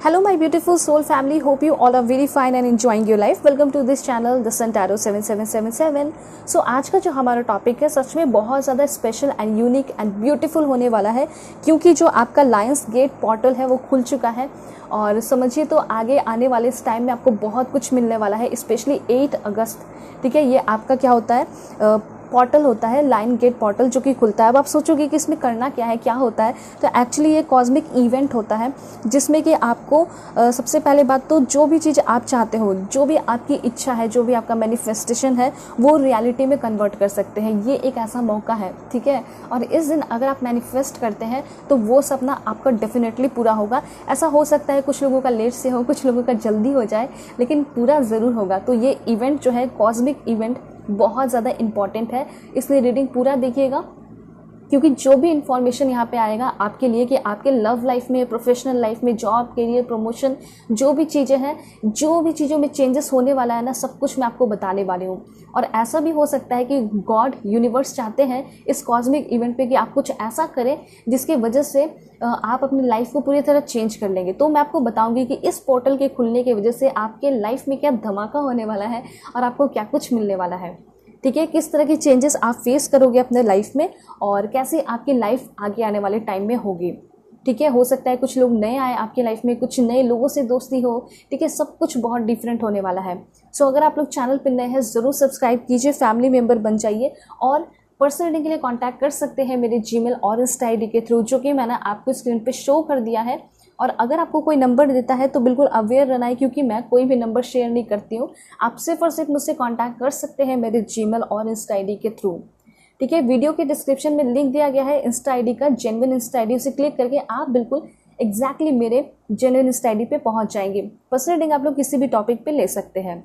Hello my beautiful soul family, hope you all are very fine and enjoying your life. Welcome to this channel The Sun Tarot 7777. So आज का जो हमारा topic है सच में बहुत ज़्यादा special and unique and beautiful होने वाला है, क्योंकि जो आपका लायंस गेट पोर्टल है वो खुल चुका है और समझिए तो आगे आने वाले इस टाइम में आपको बहुत कुछ मिलने वाला है, स्पेशली 8 अगस्त। ठीक है, ये आपका क्या होता है पोर्टल होता है, लाइन गेट पोर्टल जो कि खुलता है। अब आप सोचोगे कि इसमें करना क्या है, क्या होता है, तो एक्चुअली ये कॉस्मिक इवेंट होता है जिसमें कि आपको सबसे पहले बात तो जो भी चीज़ आप चाहते हो, जो भी आपकी इच्छा है, जो भी आपका मैनिफेस्टेशन है वो रियलिटी में कन्वर्ट कर सकते हैं। ये एक ऐसा मौका है, ठीक है। और इस दिन अगर आप मैनिफेस्ट करते हैं तो वो सपना आपका डेफिनेटली पूरा होगा। ऐसा हो सकता है कुछ लोगों का लेट से हो, कुछ लोगों का जल्दी हो जाए, लेकिन पूरा ज़रूर होगा। तो ये इवेंट जो है कॉस्मिक इवेंट बहुत ज़्यादा इम्पॉर्टेंट है, इसलिए रीडिंग पूरा देखिएगा, क्योंकि जो भी इन्फॉर्मेशन यहाँ पे आएगा आपके लिए कि आपके लव लाइफ में, प्रोफेशनल लाइफ में, जॉब, करियर, प्रमोशन, जो भी चीज़ें हैं, जो भी चीज़ों में चेंजेस होने वाला है ना, सब कुछ मैं आपको बताने वाली हूँ। और ऐसा भी हो सकता है कि गॉड, यूनिवर्स चाहते हैं इस कॉस्मिक इवेंट पे कि आप कुछ ऐसा करें जिसकी वजह से आप अपनी लाइफ को पूरी तरह चेंज कर लेंगे। तो मैं आपको बताऊंगी कि इस पोर्टल के खुलने की वजह से आपके लाइफ में क्या धमाका होने वाला है और आपको क्या कुछ मिलने वाला है। ठीक है, किस तरह की चेंजेस आप फेस करोगे अपने लाइफ में और कैसे आपकी लाइफ आगे आने वाले टाइम में होगी। ठीक है, हो सकता है कुछ लोग नए आए आपकी लाइफ में, कुछ नए लोगों से दोस्ती हो। ठीक है, सब कुछ बहुत डिफरेंट होने वाला है। सो अगर आप लोग चैनल पर नए हैं ज़रूर सब्सक्राइब कीजिए, फैमिली मेम्बर बन जाइए और पर्सनल रीडिंग के लिए कांटेक्ट कर सकते हैं मेरे जीमेल और इंस्टा आईडी के थ्रू, जो कि मैंने आपको स्क्रीन पे शो कर दिया है। और अगर आपको कोई नंबर देता है तो बिल्कुल अवेयर रहना है, क्योंकि मैं कोई भी नंबर शेयर नहीं करती हूँ। आप सिर्फ और सिर्फ मुझसे कांटेक्ट कर सकते हैं मेरे जीमेल और इंस्टा आईडी के थ्रू। ठीक है, वीडियो के डिस्क्रिप्शन में लिंक दिया गया है इंस्टा आईडी का, जेन्युइन इंस्टा आईडी, उसे क्लिक करके आप बिल्कुल एग्जैक्टली मेरे जेन्युइन इंस्टा आईडी पे पहुँच जाएंगे। पर्सनल रीडिंग आप लोग किसी भी टॉपिक पे ले सकते हैं।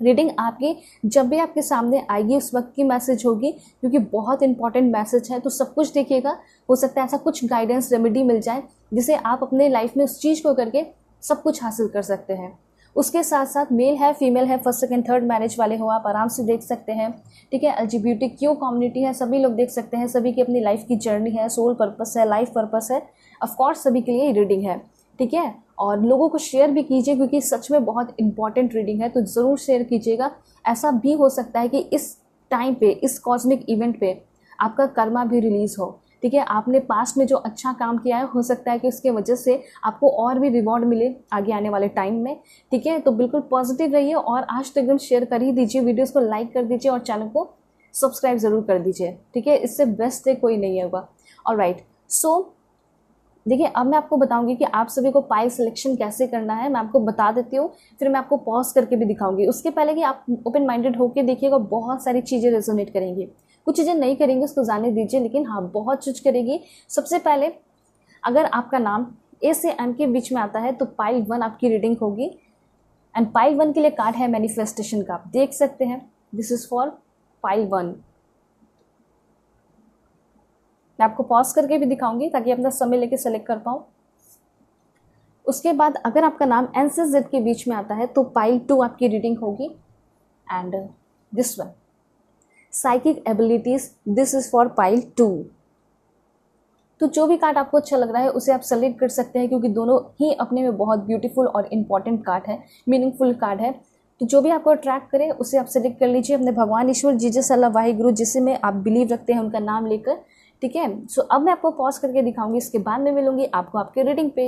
रीडिंग आपकी जब भी आपके सामने आएगी उस वक्त की मैसेज होगी, क्योंकि बहुत इंपॉर्टेंट मैसेज है। तो सब कुछ देखिएगा, हो सकता है ऐसा कुछ गाइडेंस रेमेडी मिल जाए जिसे आप अपने लाइफ में उस चीज़ को करके सब कुछ हासिल कर सकते हैं। उसके साथ साथ मेल है, फीमेल है, फर्स्ट सेकंड थर्ड मैरिज वाले हो, आप आराम से देख सकते हैं। ठीक है, LGBTQ कम्युनिटी है, सभी लोग देख सकते हैं। सभी की अपनी लाइफ की जर्नी है, सोल पर्पस है, लाइफ पर्पस है, ऑफकोर्स सभी के लिए रीडिंग है। ठीक है, और लोगों को शेयर भी कीजिए, क्योंकि सच में बहुत इंपॉर्टेंट रीडिंग है, तो ज़रूर शेयर कीजिएगा। ऐसा भी हो सकता है कि इस टाइम पे, इस कॉस्मिक इवेंट पे आपका कर्मा भी रिलीज़ हो। ठीक है, आपने पास्ट में जो अच्छा काम किया है, हो सकता है कि उसके वजह से आपको और भी रिवॉर्ड मिले आगे आने वाले टाइम में। ठीक है, तो बिल्कुल पॉजिटिव रहिए और आज तो एकदम शेयर कर ही दीजिए, वीडियोज़ को लाइक कर दीजिए और चैनल को सब्सक्राइब ज़रूर कर दीजिए। ठीक है, इससे बेस्ट डे कोई नहीं होगा। ऑलराइट, सो देखिए, अब मैं आपको बताऊंगी कि आप सभी को पाइल सिलेक्शन कैसे करना है। मैं आपको बता देती हूँ, फिर मैं आपको पॉज करके भी दिखाऊंगी। उसके पहले कि आप ओपन माइंडेड होकर देखिएगा, बहुत सारी चीज़ें रेजोनेट करेंगी, कुछ चीज़ें नहीं करेंगी, उसको जाने दीजिए, लेकिन हाँ बहुत चीज़ करेगी। सबसे पहले अगर आपका नाम A से M के बीच में आता है तो पाइल 1 आपकी रीडिंग होगी। एंड पाइल 1 के लिए कार्ड है मैनिफेस्टेशन का, आप देख सकते हैं। This is for pile 1। मैं आपको पॉज करके भी दिखाऊंगी ताकि अपना समय लेके सेलेक्ट कर पाऊँ। उसके बाद अगर आपका नाम N से Z के बीच में आता है तो पाइल 2 आपकी रीडिंग होगी। And this one, psychic abilities, this is for pile 2। तो जो भी कार्ड आपको अच्छा लग रहा है उसे आप सेलेक्ट कर सकते हैं, क्योंकि दोनों ही अपने में बहुत ब्यूटीफुल और इम्पॉर्टेंट कार्ड है, मीनिंगफुल कार्ड है। तो जो भी आपको अट्रैक्ट करे उसे आप सेलेक्ट कर लीजिए अपने भगवान ईश्वर जीसस अल्लाह वाहिगुरु, जिसे में आप बिलीव रखते हैं, उनका नाम लेकर। ठीक है, सो अब मैं आपको पॉज करके दिखाऊंगी, इसके बाद में मिलूंगी आपको आपके रीडिंग पे।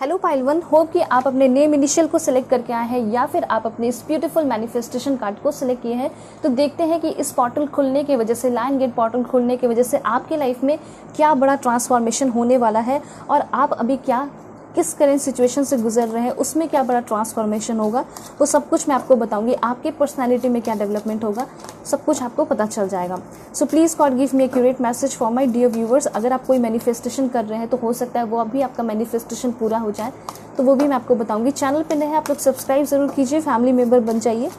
हेलो पाइल 1, होप कि आप अपने नेम इनिशियल को सिलेक्ट करके आए हैं या फिर आप अपने इस ब्यूटीफुल मैनिफेस्टेशन कार्ड को सिलेक्ट किए हैं। तो देखते हैं कि इस पोर्टल खुलने की वजह से, लाइन गेट पोर्टल खुलने की वजह से आपके लाइफ में क्या बड़ा ट्रांसफॉर्मेशन होने वाला है और आप अभी क्या किस करेंट सिचुएशन से गुजर रहे हैं, उसमें क्या बड़ा ट्रांसफॉर्मेशन होगा, वो सब कुछ मैं आपको बताऊंगी। आपके पर्सनालिटी में क्या डेवलपमेंट होगा, सब कुछ आपको पता चल जाएगा। So please God give me accurate message for my dear viewers. अगर आप कोई मैनिफेस्टेशन कर रहे हैं तो हो सकता है वो अभी आपका मैनिफेस्टेशन पूरा हो जाए, तो वो भी मैं आपको बताऊंगी। चैनल पर नए हैं आप लोग सब्सक्राइब ज़रूर कीजिए, फैमिली मेम्बर बन जाइए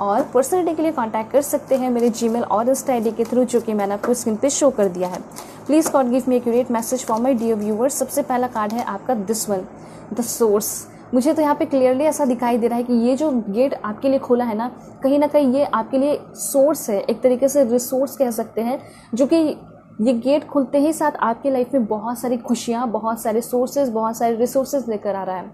और पर्सनल रीडिंग के लिए कांटेक्ट कर सकते हैं मेरे जीमेल और इंस्टा आईडी के थ्रू, जो कि मैंने आपको स्क्रीन पे शो कर दिया है। Please God give me accurate message for my dear viewers. सबसे पहला कार्ड है आपका दिस वन, द सोर्स। मुझे तो यहाँ पे क्लियरली ऐसा दिखाई दे रहा है कि ये जो गेट आपके लिए खोला है ना कहीं ये आपके लिए सोर्स है, एक तरीके से रिसोर्स कह सकते हैं, जो कि ये गेट खुलते ही साथ आपकी लाइफ में बहुत सारी खुशियाँ, बहुत सारे सोर्सेज, बहुत सारे रिसोर्सेज लेकर आ रहा है।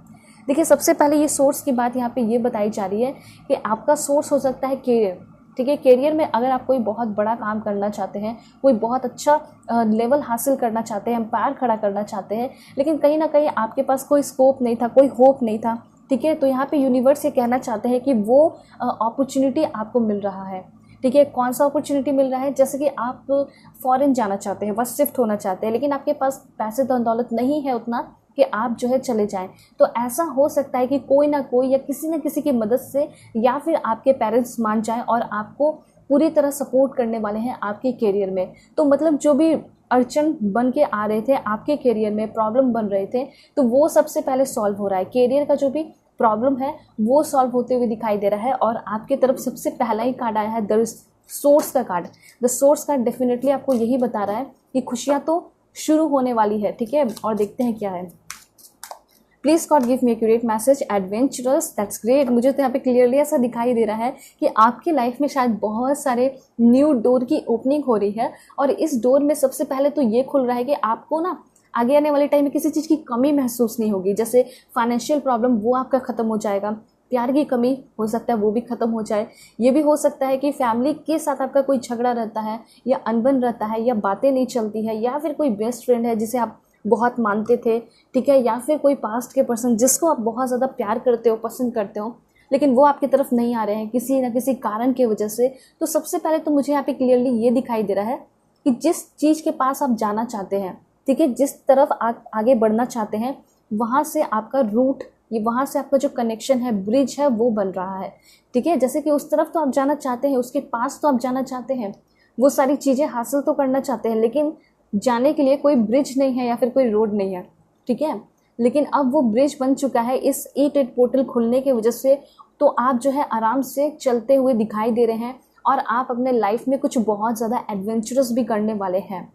देखिए, सबसे पहले ये सोर्स की बात यहाँ पे ये बताई जा रही है कि आपका सोर्स हो सकता है कैरियर। ठीक है, कैरियर में अगर आप कोई बहुत बड़ा काम करना चाहते हैं, कोई बहुत अच्छा लेवल हासिल करना चाहते हैं, एम्पायर खड़ा करना चाहते हैं, लेकिन कहीं ना कहीं आपके पास कोई स्कोप नहीं था, कोई होप नहीं था, ठीक है, तो यहाँ पे यूनिवर्स ये कहना चाहते हैं कि वो अपॉर्चुनिटी आपको मिल रहा है। ठीक है, कौन सा अपॉर्चुनिटी मिल रहा है? जैसे कि आप फॉरेन जाना चाहते हैं, बस शिफ्ट होना चाहते हैं, लेकिन आपके पास पैसे दौलत नहीं है उतना कि आप जो है चले जाएं। तो ऐसा हो सकता है कि कोई ना कोई या किसी न किसी की मदद से या फिर आपके पेरेंट्स मान जाएं और आपको पूरी तरह सपोर्ट करने वाले हैं आपके करियर में। तो मतलब जो भी अड़चन बन के आ रहे थे आपके करियर में, प्रॉब्लम बन रहे थे, तो वो सबसे पहले सॉल्व हो रहा है। करियर का जो भी प्रॉब्लम है वो सॉल्व होते हुए दिखाई दे रहा है और आपकी तरफ सबसे पहला ही कार्ड आया है द सोर्स का card. The source card definitely आपको यही बता रहा है कि खुशियाँ तो शुरू होने वाली है। ठीक है, और देखते हैं क्या है। Please God give me accurate message, adventurous, that's great. मुझे तो यहाँ पे क्लियरली ऐसा दिखाई दे रहा है कि आपकी लाइफ में शायद बहुत सारे न्यू डोर की ओपनिंग हो रही है और इस डोर में सबसे पहले तो ये खुल रहा है कि आपको ना आगे आने वाले टाइम में किसी चीज़ की कमी महसूस नहीं होगी। जैसे फाइनेंशियल प्रॉब्लम वो आपका ख़त्म हो जाएगा, प्यार की कमी हो सकता है वो भी ख़त्म हो जाए। ये भी हो सकता है कि फैमिली के साथ आपका कोई झगड़ा रहता है या अनबन रहता है या बातें नहीं चलती है या फिर कोई बेस्ट फ्रेंड है जिसे आप बहुत मानते थे, ठीक है, या फिर कोई पास्ट के पर्सन जिसको आप बहुत ज़्यादा प्यार करते हो, पसंद करते हो, लेकिन वो आपकी तरफ नहीं आ रहे हैं किसी न किसी कारण की वजह से। तो सबसे पहले तो मुझे यहाँ पे क्लियरली ये दिखाई दे रहा है कि जिस चीज़ के पास आप जाना चाहते हैं, ठीक है, जिस तरफ आप आगे बढ़ना चाहते हैं, वहाँ से आपका रूट, ये वहाँ से आपका जो कनेक्शन है, ब्रिज है, वो बन रहा है। ठीक है, जैसे कि उस तरफ तो आप जाना चाहते हैं, उसके पास तो आप जाना चाहते हैं, वो सारी चीज़ें हासिल तो करना चाहते हैं, लेकिन जाने के लिए कोई ब्रिज नहीं है या फिर कोई रोड नहीं है। ठीक है, लेकिन अब वो ब्रिज बन चुका है इस E8 पोर्टल खुलने की वजह से। तो आप जो है आराम से चलते हुए दिखाई दे रहे हैं और आप अपने लाइफ में कुछ बहुत ज़्यादा एडवेंचरस भी करने वाले हैं।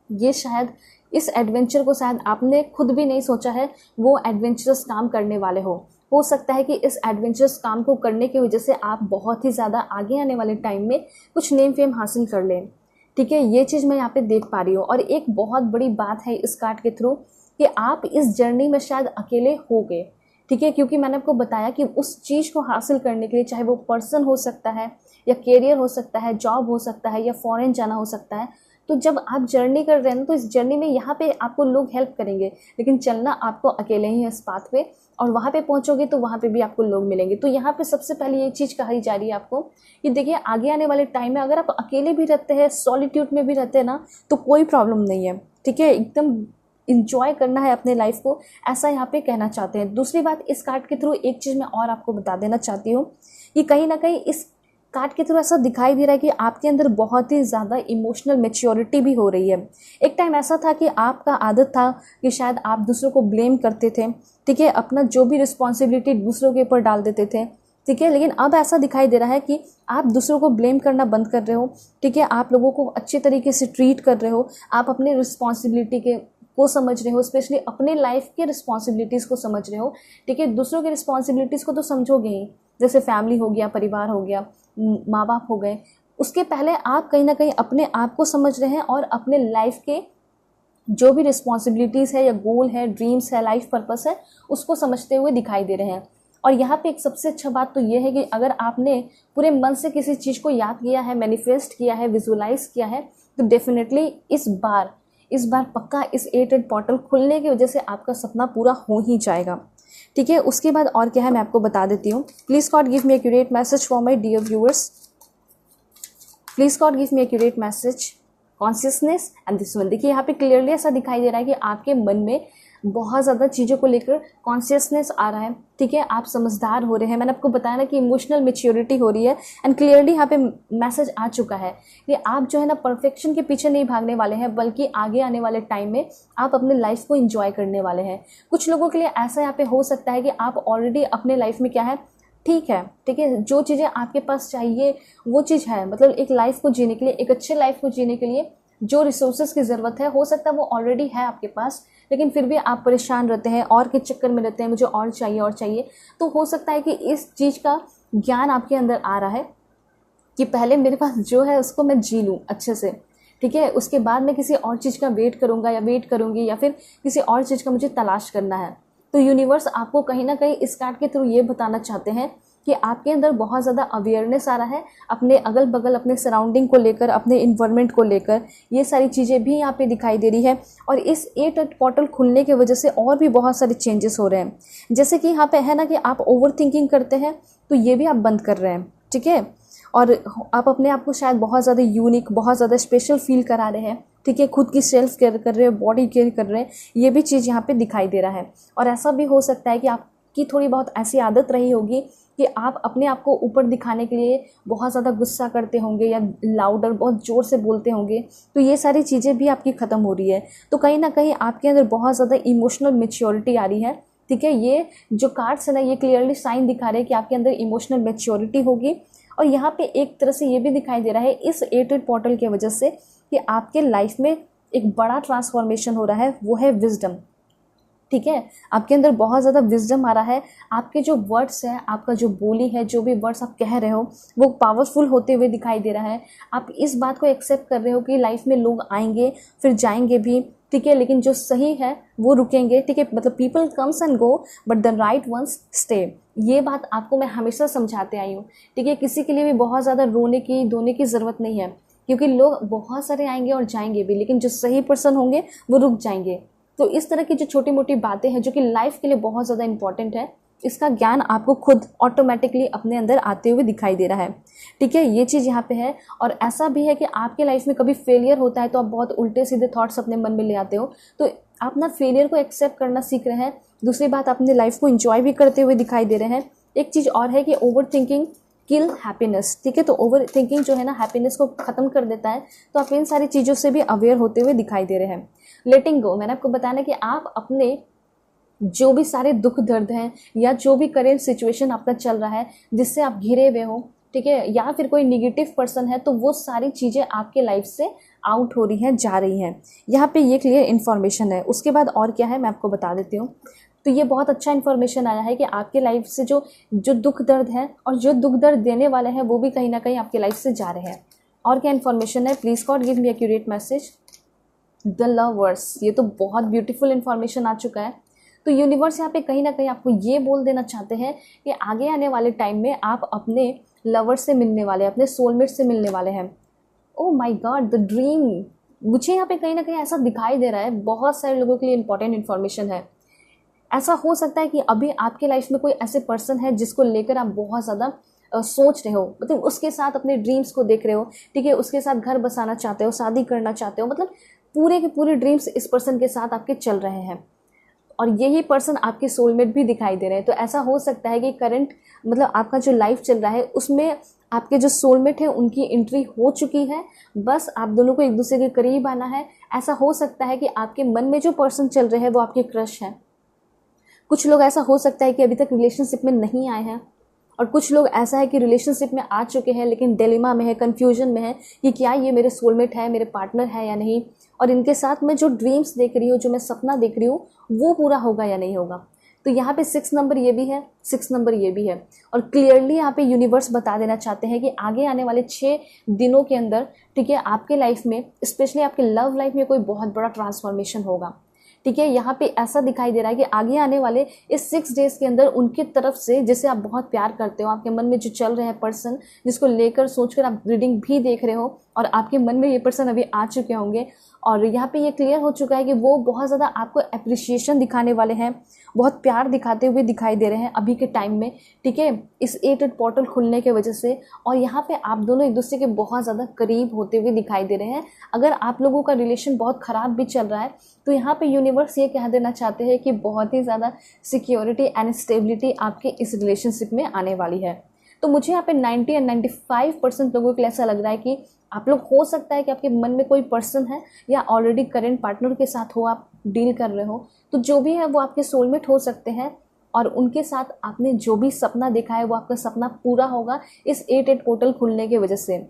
ये शायद इस एडवेंचर को शायद आपने खुद भी नहीं सोचा है, वो एडवेंचरस काम करने वाले हो सकता है कि इस एडवेंचरस काम को करने की वजह से आप बहुत ही ज़्यादा आगे आने वाले टाइम में कुछ नेम फेम हासिल कर लें। ठीक है, ये चीज़ मैं यहाँ पे देख पा रही हूँ। और एक बहुत बड़ी बात है इस कार्ड के थ्रू कि आप इस जर्नी में शायद अकेले हो गए। ठीक है, क्योंकि मैंने आपको बताया कि उस चीज़ को हासिल करने के लिए, चाहे वो पर्सन हो सकता है या कैरियर हो सकता है, जॉब हो सकता है या फॉरेन जाना हो सकता है, तो जब आप जर्नी कर रहे हैं तो इस जर्नी में यहाँ पे आपको लोग हेल्प करेंगे, लेकिन चलना आपको अकेले ही है इस पाथ पे। और वहाँ पे पहुँचोगे तो वहाँ पे भी आपको लोग मिलेंगे। तो यहाँ पे सबसे पहले ये चीज़ कही जा रही है आपको कि देखिए, आगे आने वाले टाइम में अगर आप अकेले भी रहते हैं, सॉलिट्यूड में भी रहते हैं ना, तो कोई प्रॉब्लम नहीं है। ठीक है, एकदम इंजॉय करना है अपने लाइफ को, ऐसा यहाँ पे कहना चाहते हैं। दूसरी बात, इस कार्ड के थ्रू एक चीज़ मैं और आपको बता देना चाहती हूँ कि कहीं ना कहीं इस कार्ड के थ्रू ऐसा दिखाई दे रहा है कि आपके अंदर बहुत ही ज़्यादा इमोशनल मैच्योरिटी भी हो रही है। एक टाइम ऐसा था कि आपका आदत था कि शायद आप दूसरों को ब्लेम करते थे, ठीक है, अपना जो भी रिस्पॉन्सिबिलिटी दूसरों के ऊपर डाल देते थे, ठीक है, लेकिन अब ऐसा दिखाई दे रहा है कि आप दूसरों को ब्लेम करना बंद कर रहे हो। ठीक है, आप लोगों को अच्छे तरीके से ट्रीट कर रहे हो, आप अपने रिस्पॉन्सिबिलिटी को समझ रहे हो, स्पेशली अपने लाइफ के रिस्पॉन्सिबिलिटीज़ को समझ रहे हो। ठीक है, दूसरों के रिस्पॉन्सिबिलिटीज़ को तो समझोगे ही, जैसे फैमिली हो गया, परिवार हो गया, माँ बाप हो गए। उसके पहले आप कहीं ना कहीं अपने आप को समझ रहे हैं और अपने लाइफ के जो भी रिस्पॉन्सिबिलिटीज़ है या गोल है, ड्रीम्स है, लाइफ पर्पस है, उसको समझते हुए दिखाई दे रहे हैं। और यहाँ पे एक सबसे अच्छा बात तो ये है कि अगर आपने पूरे मन से किसी चीज़ को याद किया है, मैनिफेस्ट किया है, विजुलाइज किया है, तो डेफिनेटली इस बार पक्का इस 8 पोर्टल खुलने की वजह से आपका सपना पूरा हो ही जाएगा। ठीक है, उसके बाद और क्या है मैं आपको बता देती हूँ। Please God give me accurate message for my dear viewers. Please God give me accurate message, consciousness and this one. देखिए, यहाँ पे क्लियरली ऐसा दिखाई दे रहा है कि आपके मन में बहुत ज़्यादा चीज़ों को लेकर कॉन्शियसनेस आ रहा है। ठीक है, आप समझदार हो रहे हैं। मैंने आपको बताया ना कि इमोशनल मैच्योरिटी हो रही है एंड क्लियरली यहाँ पे मैसेज आ चुका है कि आप जो है ना परफेक्शन के पीछे नहीं भागने वाले हैं, बल्कि आगे आने वाले टाइम में आप अपने लाइफ को एंजॉय करने वाले हैं। कुछ लोगों के लिए ऐसा यहाँ पे हो सकता है कि आप ऑलरेडी अपने लाइफ में क्या है, ठीक है, जो चीज़ें आपके पास चाहिए वो चीज़ है। मतलब एक लाइफ को जीने के लिए, एक अच्छे लाइफ को जीने के लिए जो रिसोर्सेज की ज़रूरत है, हो सकता है वो ऑलरेडी है आपके पास, लेकिन फिर भी आप परेशान रहते हैं और के चक्कर में रहते हैं, मुझे और चाहिए। तो हो सकता है कि इस चीज़ का ज्ञान आपके अंदर आ रहा है कि पहले मेरे पास जो है उसको मैं जी लूँ अच्छे से, ठीक है, उसके बाद मैं किसी और चीज़ का वेट करूँगा या वेट करूँगी या फिर किसी और चीज़ का मुझे तलाश करना है। तो यूनिवर्स आपको कहीं ना कहीं इस कार्ड के थ्रू ये बताना चाहते हैं कि आपके अंदर बहुत ज़्यादा अवेयरनेस आ रहा है अपने अगल बगल, अपने सराउंडिंग को लेकर, अपने इन्वायरमेंट को लेकर। ये सारी चीज़ें भी यहाँ पे दिखाई दे रही है और इस 8 पोर्टल खुलने की वजह से और भी बहुत सारे चेंजेस हो रहे हैं। जैसे कि यहाँ पे है ना कि आप ओवर थिंकिंग करते हैं, तो ये भी आप बंद कर रहे हैं, ठीक है, और आप अपने आप को शायद बहुत ज़्यादा यूनिक, बहुत ज़्यादा स्पेशल फील करा रहे हैं, ठीक है, खुद की सेल्फ केयर कर रहे हैं, बॉडी केयर कर रहे हैं, ये भी चीज़ यहाँ पे दिखाई दे रहा है। और ऐसा भी हो सकता है कि आपकी थोड़ी बहुत ऐसी आदत रही होगी कि आप अपने आप को ऊपर दिखाने के लिए बहुत ज़्यादा गुस्सा करते होंगे या लाउडर बहुत ज़ोर से बोलते होंगे, तो ये सारी चीज़ें भी आपकी ख़त्म हो रही है। तो कहीं ना कहीं आपके अंदर बहुत ज़्यादा इमोशनल मैच्योरिटी आ रही है, ठीक है। ये जो कार्ड्स है ना, ये क्लियरली साइन दिखा रहे हैं कि आपके अंदर इमोशनल मैच्योरिटी होगी। और यहाँ पे एक तरह से ये भी दिखाई दे रहा है इस 8 पोर्टल की वजह से कि आपके लाइफ में एक बड़ा ट्रांसफॉर्मेशन हो रहा है, वो है विजडम, ठीक है। आपके अंदर बहुत ज़्यादा विजडम आ रहा है। आपके जो वर्ड्स है, आपका जो बोली है, जो भी वर्ड्स आप कह रहे हो वो पावरफुल होते हुए दिखाई दे रहा है। आप इस बात को एक्सेप्ट कर रहे हो कि लाइफ में लोग आएंगे फिर जाएंगे भी, ठीक है, लेकिन जो सही है वो रुकेंगे, ठीक है, मतलब people comes and go but the right ones stay. ये बात आपको मैं हमेशा समझाते आई हूँ, ठीक है। किसी के लिए भी बहुत ज़्यादा रोने की धोने की ज़रूरत नहीं है, क्योंकि लोग बहुत सारे आएंगे और जाएंगे भी, लेकिन जो सही पर्सन होंगे वो रुक जाएंगे। तो इस तरह की जो छोटी मोटी बातें हैं जो कि लाइफ के लिए बहुत ज़्यादा इंपॉर्टेंट है, इसका ज्ञान आपको खुद ऑटोमेटिकली अपने अंदर आते हुए दिखाई दे रहा है, ठीक है। ये चीज़ यहाँ पे है। और ऐसा भी है कि आपके लाइफ में कभी फेलियर होता है तो आप बहुत उल्टे सीधे थॉट्स अपने मन में ले आते हो, तो आप ना फेलियर को एक्सेप्ट करना सीख रहे हैं। दूसरी बात, अपने लाइफ को एंजॉय भी करते हुए दिखाई दे रहे हैं। एक चीज़ और है कि ओवर थिंकिंग किल हैप्पीनेस, ठीक है। तो ओवर थिंकिंग जो है ना, हैप्पीनेस को ख़त्म कर देता है। तो आप इन सारी चीज़ों से भी अवेयर होते हुए दिखाई दे रहे हैं। लेटिंग गो, मैंने आपको बताना कि आप अपने जो भी सारे दुख दर्द हैं या जो भी करेंट सिचुएशन आपका चल रहा है जिससे आप घिरे हुए हो, ठीक है, या फिर कोई निगेटिव पर्सन है, तो वो सारी चीज़ें आपके लाइफ से आउट हो रही हैं, जा रही हैं। यहाँ पे ये क्लियर इन्फॉर्मेशन है। उसके बाद और क्या है मैं आपको बता देती हूँ। तो ये बहुत अच्छा इन्फॉर्मेशन आया है कि आपके लाइफ से जो दुख दर्द है और जो दुख दर्द देने वाले हैं वो भी कहीं ना कहीं आपके लाइफ से जा रहे हैं। और क्या इन्फॉर्मेशन है, please God give me accurate message. The lovers, ये तो बहुत ब्यूटीफुल इन्फॉर्मेशन आ चुका है। तो यूनिवर्स यहाँ पे कहीं ना कहीं आपको ये बोल देना चाहते हैं कि आगे आने वाले टाइम में आप अपने लवर से मिलने वाले, अपने सोलमेट से मिलने वाले हैं। Oh my God, the dream, मुझे यहाँ पे कहीं ना कहीं ऐसा दिखाई दे रहा है। बहुत सारे लोगों के लिए इंपॉर्टेंट इन्फॉर्मेशन है। ऐसा हो सकता है कि अभी आपके लाइफ में कोई ऐसे पर्सन है जिसको लेकर आप बहुत ज़्यादा सोच रहे हो, मतलब उसके साथ अपने ड्रीम्स को देख रहे हो, ठीक है, उसके साथ घर बसाना चाहते हो, शादी करना चाहते हो, मतलब पूरे के पूरे ड्रीम्स इस पर्सन के साथ आपके चल रहे हैं और यही पर्सन आपके सोलमेट भी दिखाई दे रहे हैं। तो ऐसा हो सकता है कि करंट मतलब आपका जो लाइफ चल रहा है उसमें आपके जो सोलमेट है उनकी एंट्री हो चुकी है, बस आप दोनों को एक दूसरे के करीब आना है। ऐसा हो सकता है कि आपके मन में जो पर्सन चल रहे हैं वो आपके क्रश हैं। कुछ लोग ऐसा हो सकता है कि अभी तक रिलेशनशिप में नहीं आए हैं और कुछ लोग ऐसा है कि रिलेशनशिप में आ चुके हैं लेकिन डिलेमा में है, कंफ्यूजन में है कि क्या ये मेरे सोलमेट है, मेरे पार्टनर है या नहीं, और इनके साथ मैं जो ड्रीम्स देख रही हूँ, जो मैं सपना देख रही हूँ, वो पूरा होगा या नहीं होगा। तो यहाँ पे 6 नंबर ये भी है, 6 नंबर ये भी है। और क्लियरली यहाँ पे यूनिवर्स बता देना चाहते हैं कि आगे आने वाले 6 दिनों के अंदर, ठीक है, आपके लाइफ में, स्पेशली आपके लव लाइफ में कोई बहुत बड़ा ट्रांसफॉर्मेशन होगा, ठीक है। यहाँ पे ऐसा दिखाई दे रहा है कि आगे आने वाले इस 6 डेज के अंदर उनकी तरफ से, जिसे आप बहुत प्यार करते हो, आपके मन में जो चल रहे हैं पर्सन, जिसको लेकर सोचकर आप रीडिंग भी देख रहे हो और आपके मन में ये पर्सन अभी आ चुके होंगे और यहाँ पे ये क्लियर हो चुका है कि वो बहुत ज़्यादा आपको अप्रिशिएशन दिखाने वाले हैं, बहुत प्यार दिखाते हुए दिखाई दे रहे हैं अभी के टाइम में, ठीक है, इस 8 पोर्टल खुलने की वजह से। और यहाँ पे आप दोनों एक दूसरे के बहुत ज़्यादा करीब होते हुए दिखाई दे रहे हैं। अगर आप लोगों का रिलेशन बहुत ख़राब भी चल रहा है तो यहाँ पे यूनिवर्स ये कह देना चाहते हैं कि बहुत ही ज़्यादा सिक्योरिटी एंड स्टेबिलिटी आपके इस रिलेशनशिप में आने वाली है। तो मुझे यहाँ पे 90 या 95% लोगों के लिए ऐसा लग रहा है कि आप लोग, हो सकता है कि आपके मन में कोई पर्सन है या ऑलरेडी करेंट पार्टनर के साथ हो, आप डील कर रहे हो, तो जो भी है वो आपके सोलमेट हो सकते हैं और उनके साथ आपने जो भी सपना देखा है वो आपका सपना पूरा होगा इस 8 पोर्टल खुलने की वजह से।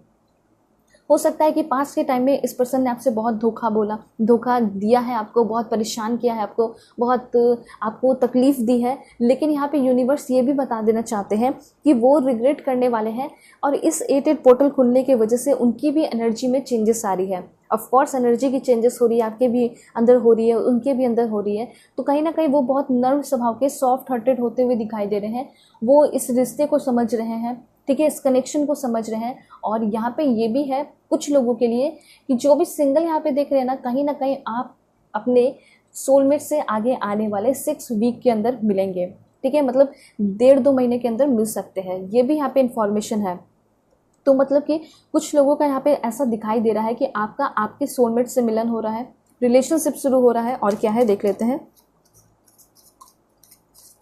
हो सकता है कि पास के टाइम में इस पर्सन ने आपसे बहुत धोखा दिया है, आपको बहुत परेशान किया है, आपको तकलीफ़ दी है, लेकिन यहाँ पे यूनिवर्स ये भी बता देना चाहते हैं कि वो रिग्रेट करने वाले हैं और इस 8-8 पोर्टल खुलने की वजह से उनकी भी एनर्जी में चेंजेस आ रही है। ऑफ कोर्स एनर्जी की चेंजेस हो रही है, आपके भी अंदर हो रही है, उनके भी अंदर हो रही है, तो कहीं ना कहीं वो बहुत नर्म स्वभाव के, सॉफ्ट हार्टेड होते हुए दिखाई दे रहे हैं। वो इस रिश्ते को समझ रहे हैं, ठीक है, इस कनेक्शन को समझ रहे हैं। और यहाँ पे ये भी है कुछ लोगों के लिए कि जो भी सिंगल यहाँ पे देख रहे हैं ना कहीं आप अपने सोलमेट से आगे आने वाले 6 वीक के अंदर मिलेंगे, ठीक है, मतलब 1.5-2 महीने के अंदर मिल सकते हैं, ये भी यहाँ पे इन्फॉर्मेशन है। तो मतलब कि कुछ लोगों का यहाँ पे ऐसा दिखाई दे रहा है कि आपके सोलमेट से मिलन हो रहा है, रिलेशनशिप शुरू हो रहा है। और क्या है देख लेते हैं।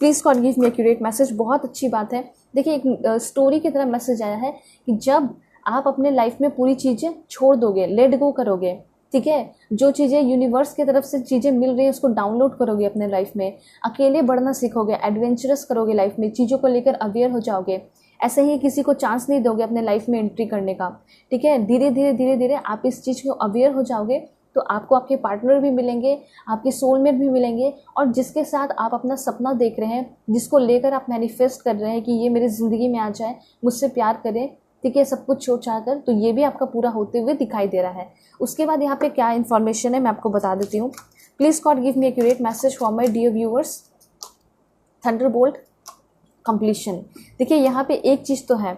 Please God give me accurate message. बहुत अच्छी बात है। देखिए एक स्टोरी की तरह मैसेज आया है कि जब आप अपने लाइफ में पूरी चीज़ें छोड़ दोगे, लेट गो करोगे, ठीक है, जो चीज़ें यूनिवर्स की तरफ से चीज़ें मिल रही है उसको डाउनलोड करोगे अपने लाइफ में, अकेले बढ़ना सीखोगे, एडवेंचरस करोगे लाइफ में, चीज़ों को लेकर अवेयर हो जाओगे, ऐसे ही किसी को चांस नहीं दोगे अपने लाइफ में एंट्री करने का, ठीक है, धीरे धीरे आप इस चीज़ को अवेयर हो जाओगे तो आपको आपके पार्टनर भी मिलेंगे, आपके सोलमेट भी मिलेंगे, और जिसके साथ आप अपना सपना देख रहे हैं, जिसको लेकर आप मैनिफेस्ट कर रहे हैं कि ये मेरी ज़िंदगी में आ जाए, मुझसे प्यार करे, ठीक है, सब कुछ छोड़ छाड़ कर, तो ये भी आपका पूरा होते हुए दिखाई दे रहा है। उसके बाद यहाँ पे क्या इन्फॉर्मेशन है मैं आपको बता देती हूँ। Please God give me accurate message for my dear viewers. Thunderbolt completion. देखिए यहाँ पे एक चीज़ तो है,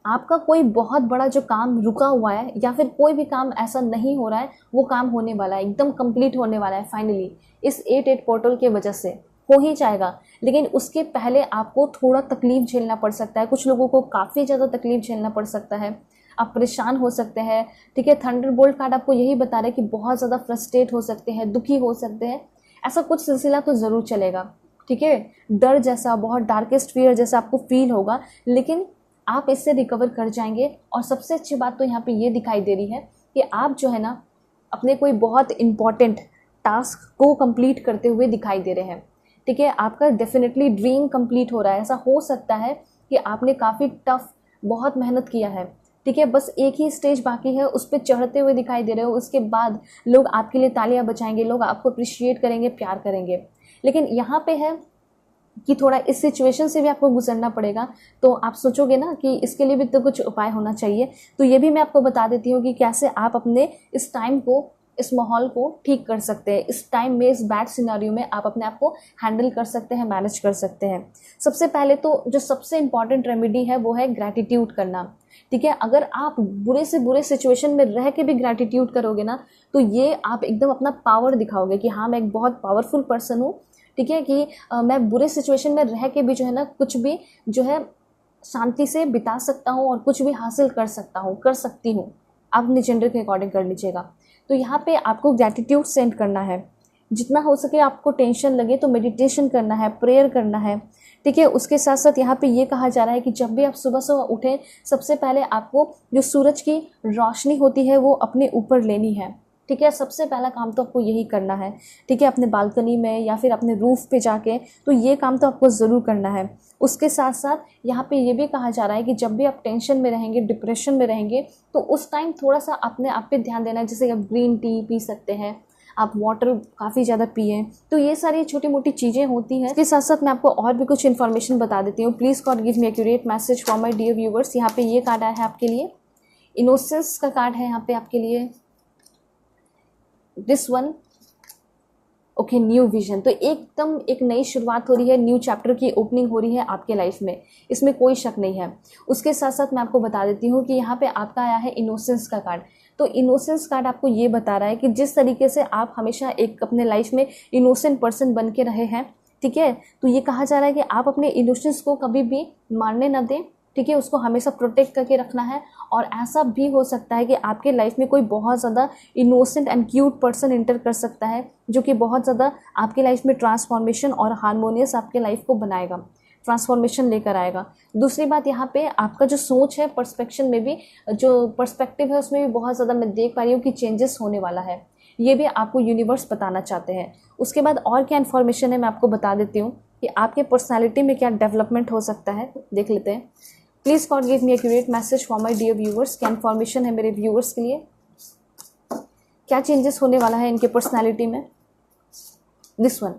आपका कोई बहुत बड़ा जो काम रुका हुआ है या फिर कोई भी काम ऐसा नहीं हो रहा है, वो काम होने वाला है, एकदम कंप्लीट होने वाला है फाइनली, इस 8-8 पोर्टल के वजह से हो ही जाएगा। लेकिन उसके पहले आपको थोड़ा तकलीफ झेलना पड़ सकता है, कुछ लोगों को काफ़ी ज़्यादा तकलीफ झेलना पड़ सकता है, आप परेशान हो सकते हैं, ठीक है। थंडरबोल्ट कार्ड आपको यही बता रहा है कि बहुत ज़्यादा फ्रस्ट्रेट हो सकते हैं, दुखी हो सकते हैं, ऐसा कुछ सिलसिला तो ज़रूर चलेगा, ठीक है। डर जैसा, बहुत डार्केस्ट फियर जैसा आपको फील होगा, लेकिन आप इससे रिकवर कर जाएंगे। और सबसे अच्छी बात तो यहाँ पे ये दिखाई दे रही है कि आप जो है ना अपने कोई बहुत इम्पॉर्टेंट टास्क को कंप्लीट करते हुए दिखाई दे रहे हैं, ठीक है। आपका डेफिनेटली ड्रीम कंप्लीट हो रहा है। ऐसा हो सकता है कि आपने काफ़ी टफ बहुत मेहनत किया है, ठीक है, बस एक ही स्टेज बाकी है, उस पर चढ़ते हुए दिखाई दे रहे हो। उसके बाद लोग आपके लिए तालियां बजाएंगे, लोग आपको अप्रिशिएट करेंगे, प्यार करेंगे। लेकिन यहाँ पे है कि थोड़ा इस सिचुएशन से भी आपको गुजरना पड़ेगा। तो आप सोचोगे ना कि इसके लिए भी तो कुछ उपाय होना चाहिए, तो ये भी मैं आपको बता देती हूँ कि कैसे आप अपने इस टाइम को, इस माहौल को ठीक कर सकते हैं। इस टाइम में, इस बैड सिनेरियो में आप अपने आप को हैंडल कर सकते हैं, मैनेज कर सकते हैं। सबसे पहले तो जो सबसे इम्पॉर्टेंट रेमेडी है वो है ग्रैटिट्यूड करना, ठीक है। अगर आप बुरे से बुरे सिचुएशन में रह के भी ग्रैटिट्यूड करोगे ना, तो ये आप एकदम अपना पावर दिखाओगे कि हाँ मैं एक बहुत पावरफुल पर्सन हूँ, ठीक है, कि मैं बुरे सिचुएशन में रह के भी जो है ना कुछ भी जो है शांति से बिता सकता हूँ और कुछ भी हासिल कर सकता हूँ, कर सकती हूँ। आप अपने जेंडर के अकॉर्डिंग कर लीजिएगा। तो यहाँ पे आपको ग्रैटिट्यूड सेंड करना है, जितना हो सके आपको टेंशन लगे तो मेडिटेशन करना है, प्रेयर करना है, ठीक है। उसके साथ साथ यहाँ पे ये कहा जा रहा है कि जब भी आप सुबह सुबह उठें, सबसे पहले आपको जो सूरज की रोशनी होती है वो अपने ऊपर लेनी है, ठीक है। सबसे पहला काम तो आपको यही करना है, ठीक है, अपने बालकनी में या फिर अपने रूफ पे जाके, तो ये काम तो आपको ज़रूर करना है। उसके साथ साथ यहाँ पे ये भी कहा जा रहा है कि जब भी आप टेंशन में रहेंगे, डिप्रेशन में रहेंगे, तो उस टाइम थोड़ा सा अपने आप पे ध्यान देना है। जैसे आप ग्रीन टी पी सकते हैं, आप वाटर काफ़ी ज़्यादा पिए, तो ये सारी छोटी मोटी चीज़ें होती हैं। इसके साथ साथ मैं आपको और भी कुछ इन्फॉर्मेशन बता देती हूँ। Please God give me accurate message for my dear viewers. यहाँ पे ये कार्ड आया है आपके लिए, इनोसेंस का कार्ड है यहाँ पे आपके लिए, this one, okay, new vision. तो एकदम एक नई शुरुआत हो रही है, न्यू चैप्टर की ओपनिंग हो रही है आपके लाइफ में, इसमें कोई शक नहीं है। उसके साथ साथ मैं आपको बता देती हूँ कि यहाँ पे आपका आया है इनोसेंस का कार्ड। तो इनोसेंस कार्ड आपको ये बता रहा है कि जिस तरीके से आप हमेशा एक अपने लाइफ में इनोसेंट पर्सन बन के रहे हैं, ठीक है, तो ये कहा जा रहा है कि आप अपने इनोसेंस को कभी भी मारने ना दें, ठीक है, उसको हमेशा प्रोटेक्ट करके रखना है। और ऐसा भी हो सकता है कि आपके लाइफ में कोई बहुत ज़्यादा innocent and cute person inter कर सकता है, जो कि बहुत ज़्यादा आपके लाइफ में ट्रांसफॉर्मेशन और हार्मोनियस आपके लाइफ को बनाएगा, ट्रांसफॉर्मेशन लेकर आएगा। दूसरी बात, यहाँ पे आपका जो सोच है, पर्सपेक्शन में भी जो पर्सपेक्टिव है उसमें भी बहुत ज़्यादा मैं देख पा रही हूँ कि चेंजेस होने वाला है, ये भी आपको यूनिवर्स बताना चाहते हैं। उसके बाद और क्या इन्फॉर्मेशन है मैं आपको बता देती हूँ कि आपके पर्सनैलिटी में क्या डेवलपमेंट हो सकता है, देख लेते हैं। Please God give me accurate message for my dear viewers. क्या इन्फॉर्मेशन है मेरे व्यूअर्स के लिए, क्या चेंजेस होने वाला है इनके पर्सनैलिटी में। This one,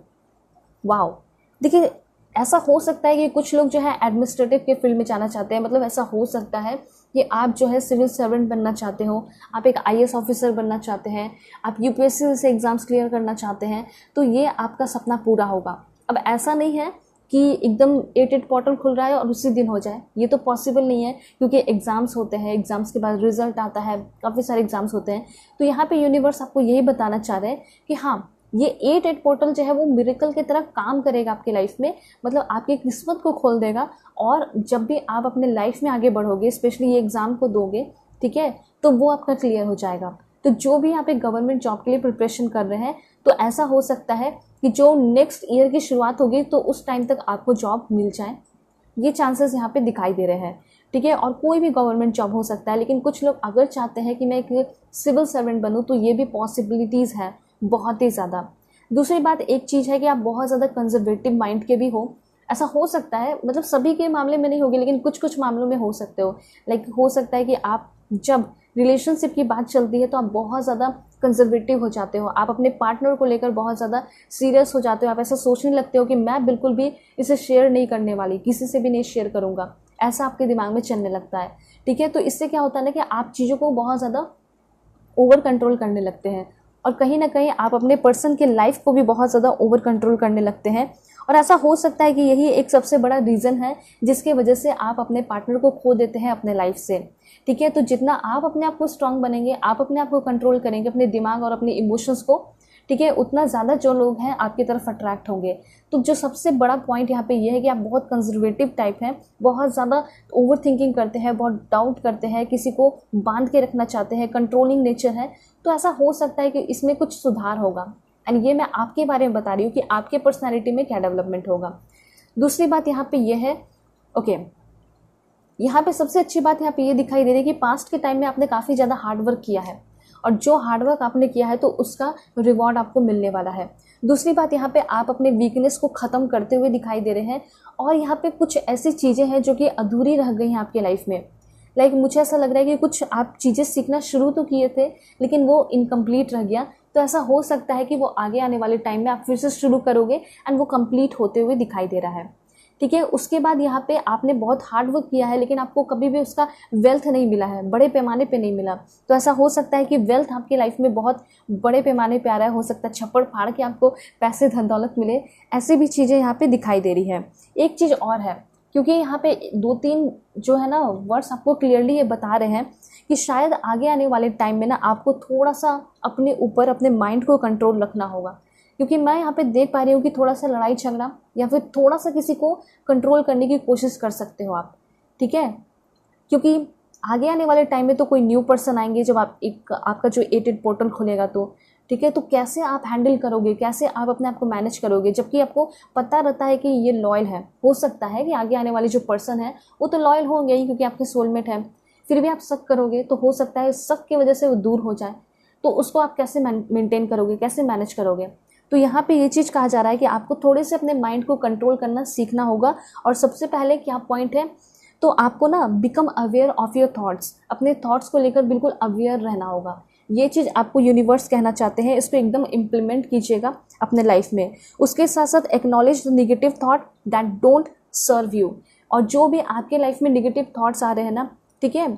wow. देखिए, ऐसा हो सकता है कि कुछ लोग जो है एडमिनिस्ट्रेटिव के फील्ड में जाना चाहते हैं, मतलब ऐसा हो सकता है कि आप जो है सिविल सर्वेंट बनना चाहते हो, आप एक आईएएस ऑफिसर बनना चाहते हैं, आप यूपीएससी से एग्ज़ाम्स क्लियर करना चाहते हैं, तो ये आपका सपना पूरा होगा। अब ऐसा नहीं है कि एकदम 8 पोर्टल खुल रहा है और उसी दिन हो जाए, ये तो पॉसिबल नहीं है, क्योंकि एग्ज़ाम्स होते हैं, एग्ज़ाम्स के बाद रिजल्ट आता है, काफ़ी सारे एग्ज़ाम्स होते हैं। तो यहाँ पे यूनिवर्स आपको यही बताना चाह रहे हैं कि हाँ, ये 8 पोर्टल जो है वो मिरेकल की तरह काम करेगा आपकी लाइफ में, मतलब आपकी किस्मत को खोल देगा। और जब भी आप अपने लाइफ में आगे बढ़ोगे, स्पेशली ये एग्ज़ाम को दोगे, ठीक है, तो वो आपका क्लियर हो जाएगा। तो जो भी आप एक गवर्नमेंट जॉब के लिए प्रिपरेशन कर रहे हैं, तो ऐसा हो सकता है कि जो नेक्स्ट ईयर की शुरुआत होगी तो उस टाइम तक आपको जॉब मिल जाए, ये चांसेस यहाँ पे दिखाई दे रहे हैं, ठीक है। और कोई भी गवर्नमेंट जॉब हो सकता है, लेकिन कुछ लोग अगर चाहते हैं कि मैं एक सिविल सर्वेंट बनूँ, तो ये भी पॉसिबिलिटीज़ है बहुत ही ज़्यादा। दूसरी बात, एक चीज़ है कि आप बहुत ज़्यादा कंजर्वेटिव माइंड के भी हो, ऐसा हो सकता है, मतलब सभी के मामले में नहीं होगी, लेकिन कुछ कुछ मामलों में हो सकते हो। लाइक हो सकता है कि आप जब रिलेशनशिप की बात चलती है तो आप बहुत ज़्यादा कंजर्वेटिव हो जाते हो, आप अपने पार्टनर को लेकर बहुत ज़्यादा सीरियस हो जाते हो, आप ऐसा सोचने लगते हो कि मैं बिल्कुल भी इसे शेयर नहीं करने वाली, किसी से भी नहीं शेयर करूँगा, ऐसा आपके दिमाग में चलने लगता है, ठीक है। तो इससे क्या होता है ना कि आप चीज़ों को बहुत ज़्यादा ओवर कंट्रोल करने लगते हैं, और कहीं ना कहीं आप अपने पर्सन के लाइफ को भी बहुत ज़्यादा ओवर कंट्रोल करने लगते हैं। और ऐसा हो सकता है कि यही एक सबसे बड़ा रीज़न है जिसके वजह से आप अपने पार्टनर को खो देते हैं अपने लाइफ से, ठीक है। तो जितना आप अपने आप को स्ट्रांग बनेंगे, आप अपने आप को कंट्रोल करेंगे, अपने दिमाग और अपने इमोशंस को, ठीक है, उतना ज़्यादा जो लोग हैं आपकी तरफ अट्रैक्ट होंगे। तो जो सबसे बड़ा पॉइंट यहाँ पे ये है कि आप बहुत कंजर्वेटिव टाइप हैं, बहुत ज़्यादा ओवर थिंकिंग करते हैं, बहुत डाउट करते हैं, किसी को बांध के रखना चाहते हैं, कंट्रोलिंग नेचर है। तो ऐसा हो सकता है कि इसमें कुछ सुधार होगा, एंड ये मैं आपके बारे में बता रही हूँ कि आपके पर्सनैलिटी में क्या डेवलपमेंट होगा। दूसरी बात यहाँ पे ये है, ओके, यहाँ पे सबसे अच्छी बात यहाँ पे ये दिखाई दे रही है कि पास्ट के टाइम में आपने काफ़ी ज़्यादा हार्डवर्क किया है, और जो हार्डवर्क आपने किया है तो उसका रिवॉर्ड आपको मिलने वाला है। दूसरी बात, यहाँ पे आप अपने वीकनेस को ख़त्म करते हुए दिखाई दे रहे हैं, और यहाँ पे कुछ ऐसी चीज़ें हैं जो कि अधूरी रह गई हैं आपके लाइफ में। लाइक मुझे ऐसा लग रहा है कि कुछ आप चीज़ें सीखना शुरू तो किए थे, लेकिन वो इनकम्प्लीट रह गया। तो ऐसा हो सकता है कि वो आगे आने वाले टाइम में आप फिर से शुरू करोगे एंड वो कंप्लीट होते हुए दिखाई दे रहा है, ठीक है। उसके बाद यहाँ पे आपने बहुत हार्ड वर्क किया है, लेकिन आपको कभी भी उसका वेल्थ नहीं मिला है, बड़े पैमाने पे नहीं मिला। तो ऐसा हो सकता है कि वेल्थ आपकी लाइफ में बहुत बड़े पैमाने पे आ रहा है, हो सकता है छप्पड़ फाड़ के आपको पैसे धन दौलत मिले, ऐसी भी चीज़ें यहाँ पे दिखाई दे रही है। एक चीज़ और है, क्योंकि यहाँ पे 2-3 जो है ना वर्ड्स आपको क्लियरली ये बता रहे हैं कि शायद आगे आने वाले टाइम में ना आपको थोड़ा सा अपने ऊपर, अपने माइंड को कंट्रोल रखना होगा, क्योंकि मैं यहाँ पे देख पा रही हूँ कि थोड़ा सा लड़ाई झगड़ा या फिर थोड़ा सा किसी को कंट्रोल करने की कोशिश कर सकते हो आप, ठीक है। क्योंकि आगे आने वाले टाइम में तो कोई न्यू पर्सन आएंगे, जब आप एक आपका जो 8 पोर्टल खुलेगा तो, ठीक है, तो कैसे आप हैंडल करोगे, कैसे आप अपने आप को मैनेज करोगे, जबकि आपको पता रहता है कि ये लॉयल है। हो सकता है कि आगे आने वाले जो पर्सन है वो तो लॉयल होंगे ही, क्योंकि आपके सोलमेट है, फिर भी आप शक करोगे तो हो सकता है शक की वजह से वो दूर हो जाए। तो उसको आप कैसे मेंटेन करोगे, कैसे मैनेज करोगे। तो यहाँ पे ये चीज़ कहा जा रहा है कि आपको थोड़े से अपने माइंड को कंट्रोल करना सीखना होगा। और सबसे पहले क्या पॉइंट है, तो आपको ना become aware of your thoughts, अपने थॉट्स को लेकर बिल्कुल अवेयर रहना होगा। ये चीज़ आपको यूनिवर्स कहना चाहते हैं, इसको एकदम इम्प्लीमेंट कीजिएगा अपने लाइफ में। उसके साथ साथ acknowledge the negative thought that don't serve you, और जो भी आपके लाइफ में नेगेटिव थॉट्स आ रहे हैं ना, ठीक है,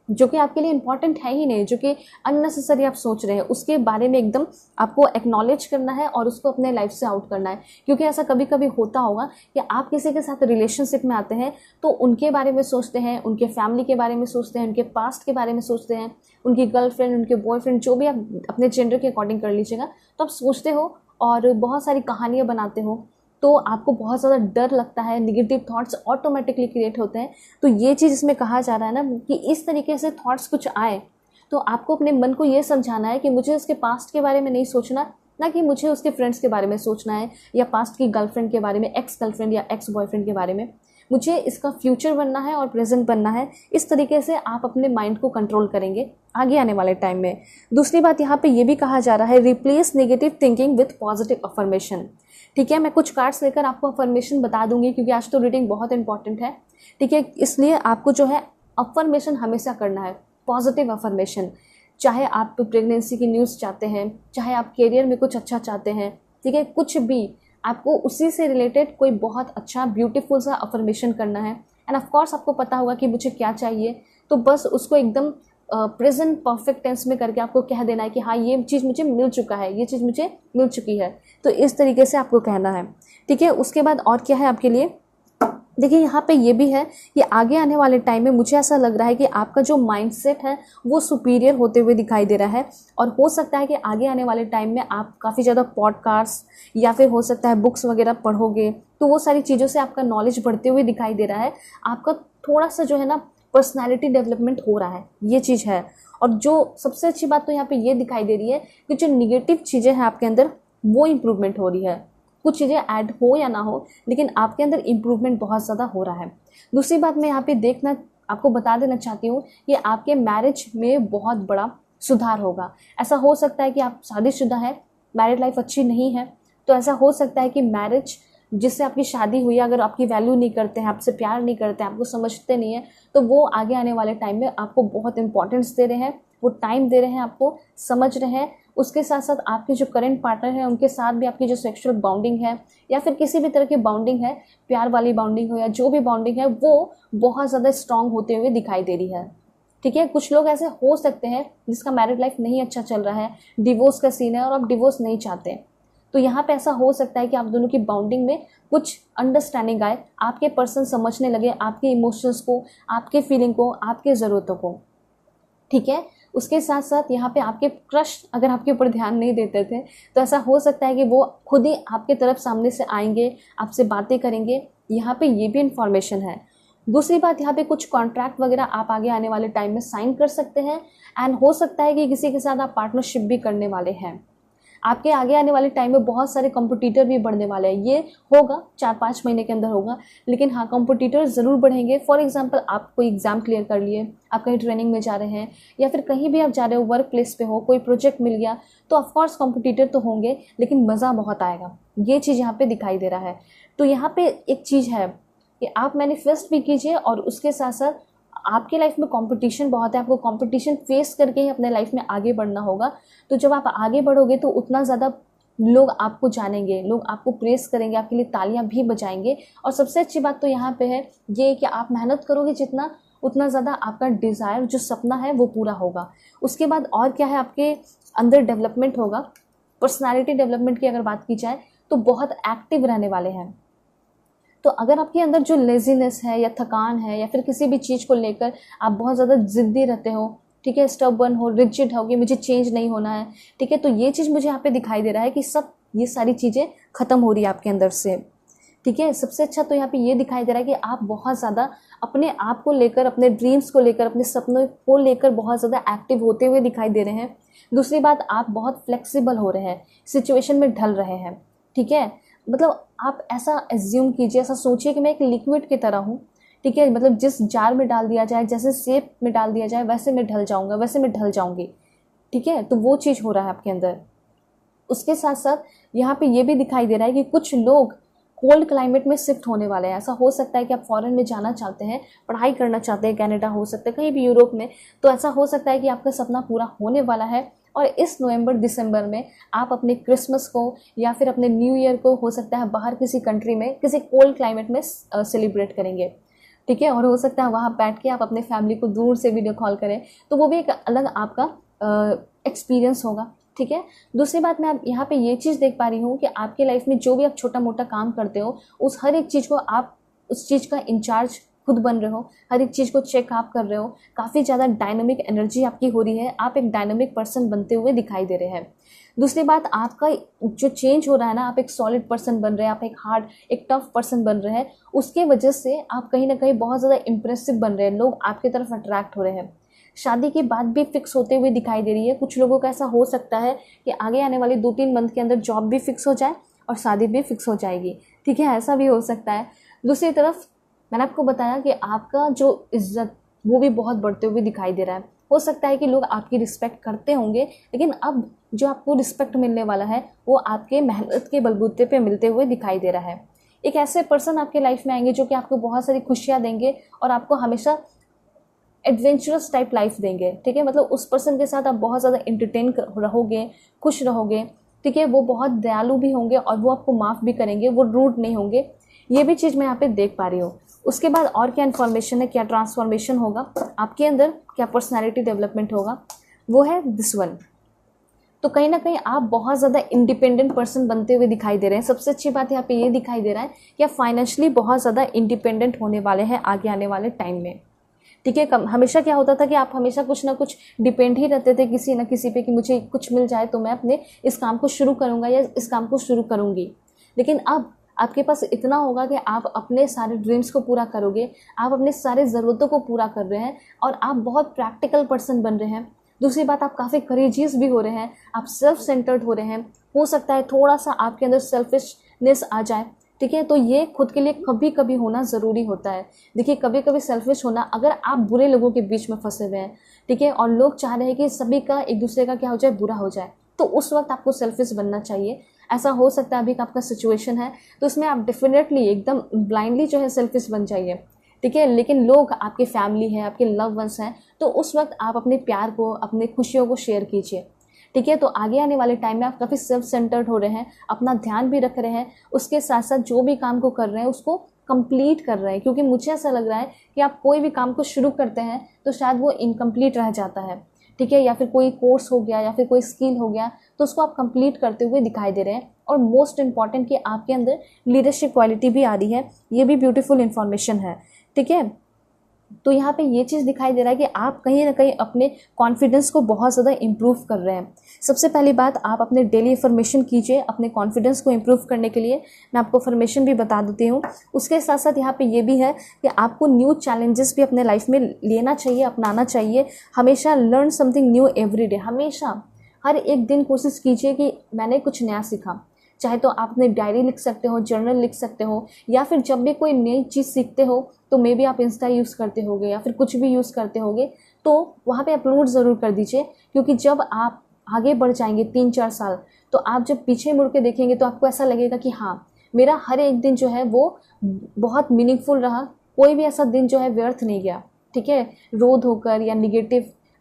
जो कि आपके लिए इंपॉर्टेंट है ही नहीं, जो कि अननेसेसरी आप सोच रहे हैं, उसके बारे में एकदम आपको एक्नॉलेज करना है और उसको अपने लाइफ से आउट करना है। क्योंकि ऐसा कभी कभी होता होगा कि आप किसी के साथ रिलेशनशिप में आते हैं तो उनके बारे में सोचते हैं, उनके फैमिली के बारे में सोचते हैं, उनके पास्ट के बारे में सोचते हैं, उनकी गर्लफ्रेंड, उनके बॉयफ्रेंड, जो भी आप अपने जेंडर के अकॉर्डिंग कर लीजिएगा, तो आप सोचते हो और बहुत सारी कहानियाँ बनाते हो, तो आपको बहुत ज़्यादा डर लगता है, निगेटिव थॉट्स ऑटोमेटिकली क्रिएट होते हैं। तो ये चीज़ इसमें कहा जा रहा है ना कि इस तरीके से थॉट्स कुछ आए तो आपको अपने मन को ये समझाना है कि मुझे उसके पास्ट के बारे में नहीं सोचना, ना कि मुझे उसके फ्रेंड्स के बारे में सोचना है, या पास्ट की गर्लफ्रेंड के बारे में, एक्स गर्लफ्रेंड या एक्स बॉयफ्रेंड के बारे में। मुझे इसका फ्यूचर बनना है और प्रेजेंट बनना है। इस तरीके से आप अपने माइंड को कंट्रोल करेंगे आगे आने वाले टाइम में। दूसरी बात यहाँ पे ये भी कहा जा रहा है, replace negative thinking with positive affirmation. ठीक है, मैं कुछ कार्ड्स लेकर आपको अफर्मेशन बता दूंगी, क्योंकि आज तो रीडिंग बहुत इंपॉर्टेंट है। ठीक है। इसलिए आपको जो है अफर्मेशन हमेशा करना है, पॉजिटिव अफर्मेशन। चाहे आप प्रेगनेंसी की न्यूज़ चाहते हैं, चाहे आप करियर में कुछ अच्छा चाहते हैं, ठीक है, कुछ भी आपको उसी से रिलेटेड कोई बहुत अच्छा ब्यूटीफुल सा अफर्मेशन करना है। एंड ऑफ कोर्स आपको पता होगा कि मुझे क्या चाहिए, तो बस उसको एकदम प्रेजेंट परफेक्ट टेंस में करके आपको कह देना है कि हाँ ये चीज़ मुझे मिल चुका है, ये चीज़ मुझे मिल चुकी है। तो इस तरीके से आपको कहना है, ठीक है। उसके बाद और क्या है आपके लिए, देखिए यहाँ पे ये भी है कि आगे आने वाले टाइम में मुझे ऐसा लग रहा है कि आपका जो माइंडसेट है वो सुपीरियर होते हुए दिखाई दे रहा है। और हो सकता है कि आगे आने वाले टाइम में आप काफ़ी ज़्यादा पॉडकास्ट या फिर हो सकता है बुक्स वगैरह पढ़ोगे, तो वो सारी चीज़ों से आपका नॉलेज बढ़ते हुए दिखाई दे रहा है। आपका थोड़ा सा जो है ना पर्सनैलिटी डेवलपमेंट हो रहा है, ये चीज़ है। और जो सबसे अच्छी बात तो यहाँ पर ये दिखाई दे रही है कि जो निगेटिव चीज़ें हैं आपके अंदर वो इम्प्रूवमेंट हो रही है। कुछ चीज़ें ऐड हो या ना हो, लेकिन आपके अंदर इम्प्रूवमेंट बहुत ज़्यादा हो रहा है। दूसरी बात मैं यहाँ पे आपको बता देना चाहती हूँ कि आपके मैरिज में बहुत बड़ा सुधार होगा। ऐसा हो सकता है कि आप शादीशुदा है, मैरिड लाइफ अच्छी नहीं है, तो ऐसा हो सकता है कि मैरिज जिससे आपकी शादी हुई है, अगर आपकी वैल्यू नहीं करते हैं, आपसे प्यार नहीं करते हैं, आपको समझते नहीं है, तो वो आगे आने वाले टाइम में आपको बहुत इंपॉर्टेंस दे रहे हैं, वो टाइम दे रहे हैं, आपको समझ रहे हैं। उसके साथ साथ आपके जो करंट पार्टनर है उनके साथ भी आपकी जो सेक्सुअल बाउंडिंग है या फिर किसी भी तरह की बाउंडिंग है, प्यार वाली बाउंडिंग हो या जो भी बाउंडिंग है, वो बहुत ज़्यादा स्ट्रांग होते हुए दिखाई दे रही है, ठीक है। कुछ लोग ऐसे हो सकते हैं जिसका मैरिड लाइफ नहीं अच्छा चल रहा है, डिवोर्स का सीन है और आप डिवोर्स नहीं चाहते, तो यहाँ पे ऐसा हो सकता है कि आप दोनों की बाउंडिंग में कुछ अंडरस्टैंडिंग आए, आपके पर्सन समझने लगे आपके इमोशंस को, आपके फीलिंग को, आपके ज़रूरतों को, ठीक है। उसके साथ साथ यहाँ पे आपके क्रश अगर आपके ऊपर ध्यान नहीं देते थे, तो ऐसा हो सकता है कि वो खुद ही आपके तरफ सामने से आएंगे, आपसे बातें करेंगे। यहाँ पे ये भी इन्फॉर्मेशन है। दूसरी बात, यहाँ पे कुछ कॉन्ट्रैक्ट वगैरह आप आगे आने वाले टाइम में साइन कर सकते हैं। एंड हो सकता है कि किसी के साथ आप पार्टनरशिप भी करने वाले हैं। आपके आगे आने वाले टाइम में बहुत सारे कंपटीटर भी बढ़ने वाले हैं। ये होगा 4-5 महीने के अंदर होगा, लेकिन हाँ कंपटीटर ज़रूर बढ़ेंगे। फॉर एग्जांपल आप कोई एग्ज़ाम क्लियर कर लिए, आप कहीं ट्रेनिंग में जा रहे हैं या फिर कहीं भी आप जा रहे हो, वर्क प्लेस पे हो, कोई प्रोजेक्ट मिल गया, तो ऑफकोर्स कंपटीटर तो होंगे, लेकिन मज़ा बहुत आएगा। ये चीज़ यहाँ पर दिखाई दे रहा है। तो यहाँ पर एक चीज़ है कि आप मैनिफेस्ट भी कीजिए और उसके साथ साथ आपके लाइफ में कंपटीशन बहुत है, आपको कंपटीशन फेस करके ही अपने लाइफ में आगे बढ़ना होगा। तो जब आप आगे बढ़ोगे तो उतना ज़्यादा लोग आपको जानेंगे, लोग आपको प्रेस करेंगे, आपके लिए तालियां भी बजाएंगे। और सबसे अच्छी बात तो यहाँ पे है ये कि आप मेहनत करोगे जितना, उतना ज़्यादा आपका डिज़ायर जो सपना है वो पूरा होगा। उसके बाद और क्या है, आपके अंदर डेवलपमेंट होगा। पर्सनैलिटी डेवलपमेंट की अगर बात की जाए तो बहुत एक्टिव रहने वाले हैं। तो अगर आपके अंदर जो लेजीनेस है या थकान है या फिर किसी भी चीज़ को लेकर आप बहुत ज़्यादा ज़िद्दी रहते हो, ठीक है, स्टबर्न हो, रिजिड हो कि मुझे चेंज नहीं होना है, ठीक है, तो ये चीज़ मुझे यहाँ पे दिखाई दे रहा है कि सब ये सारी चीज़ें ख़त्म हो रही है आपके अंदर से, ठीक है। सबसे अच्छा तो यहाँ पे ये दिखाई दे रहा है कि आप बहुत ज़्यादा अपने आप को लेकर, अपने ड्रीम्स को लेकर, अपने सपनों को लेकर बहुत ज़्यादा एक्टिव होते हुए दिखाई दे रहे हैं। दूसरी बात, आप बहुत फ्लेक्सिबल हो रहे हैं, सिचुएशन में ढल रहे हैं, ठीक है। मतलब आप ऐसा एज्यूम कीजिए, ऐसा सोचिए कि मैं एक लिक्विड की तरह हूँ, ठीक है। मतलब जिस जार में डाल दिया जाए, जैसे सेप में डाल दिया जाए, वैसे मैं ढल जाऊँगा, वैसे मैं ढल जाऊँगी, ठीक है। तो वो चीज़ हो रहा है आपके अंदर। उसके साथ साथ यहाँ पे ये भी दिखाई दे रहा है कि कुछ लोग कोल्ड क्लाइमेट में शिफ्ट होने वाले हैं। ऐसा हो सकता है कि आप फॉरेन में जाना चाहते हैं, पढ़ाई करना चाहते हैं, कनाडा हो सकता है, कहीं भी यूरोप में, तो ऐसा हो सकता है कि आपका सपना पूरा होने वाला है। और इस नवंबर दिसंबर में आप अपने क्रिसमस को या फिर अपने न्यू ईयर को हो सकता है बाहर किसी कंट्री में, किसी कोल्ड क्लाइमेट में सेलिब्रेट करेंगे, ठीक है। और हो सकता है वहाँ बैठ के आप अपने फैमिली को दूर से वीडियो कॉल करें, तो वो भी एक अलग आपका एक्सपीरियंस होगा, ठीक है। दूसरी बात, मैं यहाँ पे ये चीज़ देख पा रही हूँ कि आपके लाइफ में जो भी आप छोटा मोटा काम करते हो, उस हर एक चीज़ को आप उस चीज़ का इंचार्ज खुद बन रहे हो, हर एक चीज़ को चेक आप कर रहे हो, काफ़ी ज़्यादा डायनामिक एनर्जी आपकी हो रही है, आप एक डायनामिक पर्सन बनते हुए दिखाई दे रहे हैं। दूसरी बात, आपका जो चेंज हो रहा है ना, आप एक सॉलिड पर्सन बन रहे हैं, आप एक हार्ड, एक टफ पर्सन बन रहे हैं। उसके वजह से आप कहीं ना कहीं बहुत ज़्यादा इंप्रेसिव बन रहे हैं, लोग आपकी तरफ अट्रैक्ट हो रहे हैं। शादी की बात भी फिक्स होते हुए दिखाई दे रही है। कुछ लोगों का ऐसा हो सकता है कि आगे आने वाले 2-3 मंथ के अंदर जॉब भी फिक्स हो जाए और शादी भी फिक्स हो जाएगी, ठीक है, ऐसा भी हो सकता है। दूसरी तरफ मैंने आपको बताया कि आपका जो इज्जत वो भी बहुत बढ़ते हुए दिखाई दे रहा है। हो सकता है कि लोग आपकी रिस्पेक्ट करते होंगे, लेकिन अब जो आपको रिस्पेक्ट मिलने वाला है वो आपके मेहनत के बलबूते पे मिलते हुए दिखाई दे रहा है। एक ऐसे पर्सन आपके लाइफ में आएंगे जो कि आपको बहुत सारी खुशियाँ देंगे और आपको हमेशा एडवेंचरस टाइप लाइफ देंगे, ठीक है। मतलब उस पर्सन के साथ आप बहुत ज़्यादा इंटरटेन रहोगे, खुश रहोगे, ठीक है। वो बहुत दयालु भी होंगे और वो आपको माफ़ भी करेंगे, वो रूड नहीं होंगे। ये भी चीज़ मैं यहाँ पे देख पा रही हूँ। उसके बाद और क्या इन्फॉर्मेशन है, क्या ट्रांसफॉर्मेशन होगा आपके अंदर, क्या पर्सनैलिटी डेवलपमेंट होगा, वो है दिस वन। तो कहीं ना कहीं आप बहुत ज़्यादा इंडिपेंडेंट पर्सन बनते हुए दिखाई दे रहे हैं। सबसे अच्छी बात यहाँ पे ये दिखाई दे रहा है कि आप फाइनेंशियली बहुत ज़्यादा इंडिपेंडेंट होने वाले हैं आगे आने वाले टाइम में, ठीक है। हमेशा क्या होता था कि आप हमेशा कुछ ना कुछ डिपेंड ही रहते थे किसी न किसी पे कि मुझे कुछ मिल जाए तो मैं अपने इस काम को शुरू करूँगा या इस काम को शुरू करूँगी। लेकिन अब आपके पास इतना होगा कि आप अपने सारे ड्रीम्स को पूरा करोगे, आप अपने सारे ज़रूरतों को पूरा कर रहे हैं और आप बहुत प्रैक्टिकल पर्सन बन रहे हैं। दूसरी बात, आप काफ़ी करेजियस भी हो रहे हैं, आप सेल्फ सेंटर्ड हो रहे हैं। हो सकता है थोड़ा सा आपके अंदर सेल्फिशनेस आ जाए, ठीक है। तो ये खुद के लिए कभी कभी होना ज़रूरी होता है। देखिए कभी कभी सेल्फिश होना, अगर आप बुरे लोगों के बीच में फंसे हुए हैं, ठीक है, और लोग चाह रहे हैं कि सभी का एक दूसरे का क्या हो जाए, बुरा हो जाए, तो उस वक्त आपको सेल्फिश बनना चाहिए। ऐसा हो सकता है अभी का आपका सिचुएशन है, तो उसमें आप डेफिनेटली एकदम ब्लाइंडली जो है सेल्फिश बन जाइए, ठीक है। लेकिन लोग आपके फैमिली है, आपके लव वंस हैं, तो उस वक्त आप अपने प्यार को, अपने खुशियों को शेयर कीजिए, ठीक है। तो आगे आने वाले टाइम में आप काफ़ी सेल्फ सेंटर्ड हो रहे हैं, अपना ध्यान भी रख रहे हैं, उसके साथ साथ जो भी काम को कर रहे हैं उसको कंप्लीट कर रहे हैं। क्योंकि मुझे ऐसा लग रहा है कि आप कोई भी काम को शुरू करते हैं तो शायद वो इनकम्प्लीट रह जाता है, ठीक है। या फिर कोई कोर्स हो गया या फिर कोई स्किल हो गया तो उसको आप कंप्लीट करते हुए दिखाई दे रहे हैं। और मोस्ट इंपॉर्टेंट कि आपके अंदर लीडरशिप क्वालिटी भी आ रही है, ये भी ब्यूटीफुल इन्फॉर्मेशन है, ठीक है। तो यहाँ पे ये चीज़ दिखाई दे रहा है कि आप कहीं ना कहीं अपने कॉन्फिडेंस को बहुत ज़्यादा इम्प्रूव कर रहे हैं। सबसे पहली बात, आप अपने डेली अफर्मेशन कीजिए अपने कॉन्फिडेंस को इम्प्रूव करने के लिए। मैं आपको अफर्मेशन भी बता देती हूँ। उसके साथ साथ यहाँ पे ये भी है कि आपको न्यू चैलेंजेस भी अपने लाइफ में लेना चाहिए, अपनाना चाहिए। हमेशा learn something new every day, हमेशा हर एक दिन कोशिश कीजिए कि मैंने कुछ नया सीखा। चाहे तो आप अपने डायरी लिख सकते हो, जर्नल लिख सकते हो, या फिर जब भी कोई नई चीज़ सीखते हो तो मे बी आप इंस्टा यूज़ करते होगे या फिर कुछ भी यूज़ करते होगे, तो वहाँ पे अपलोड ज़रूर कर दीजिए। क्योंकि जब आप आगे बढ़ जाएंगे 3-4 साल, तो आप जब पीछे मुड़ के देखेंगे तो आपको ऐसा लगेगा कि हाँ, मेरा हर एक दिन जो है वो बहुत मीनिंगफुल रहा, कोई भी ऐसा दिन जो है व्यर्थ नहीं गया, ठीक है। रो धोकर या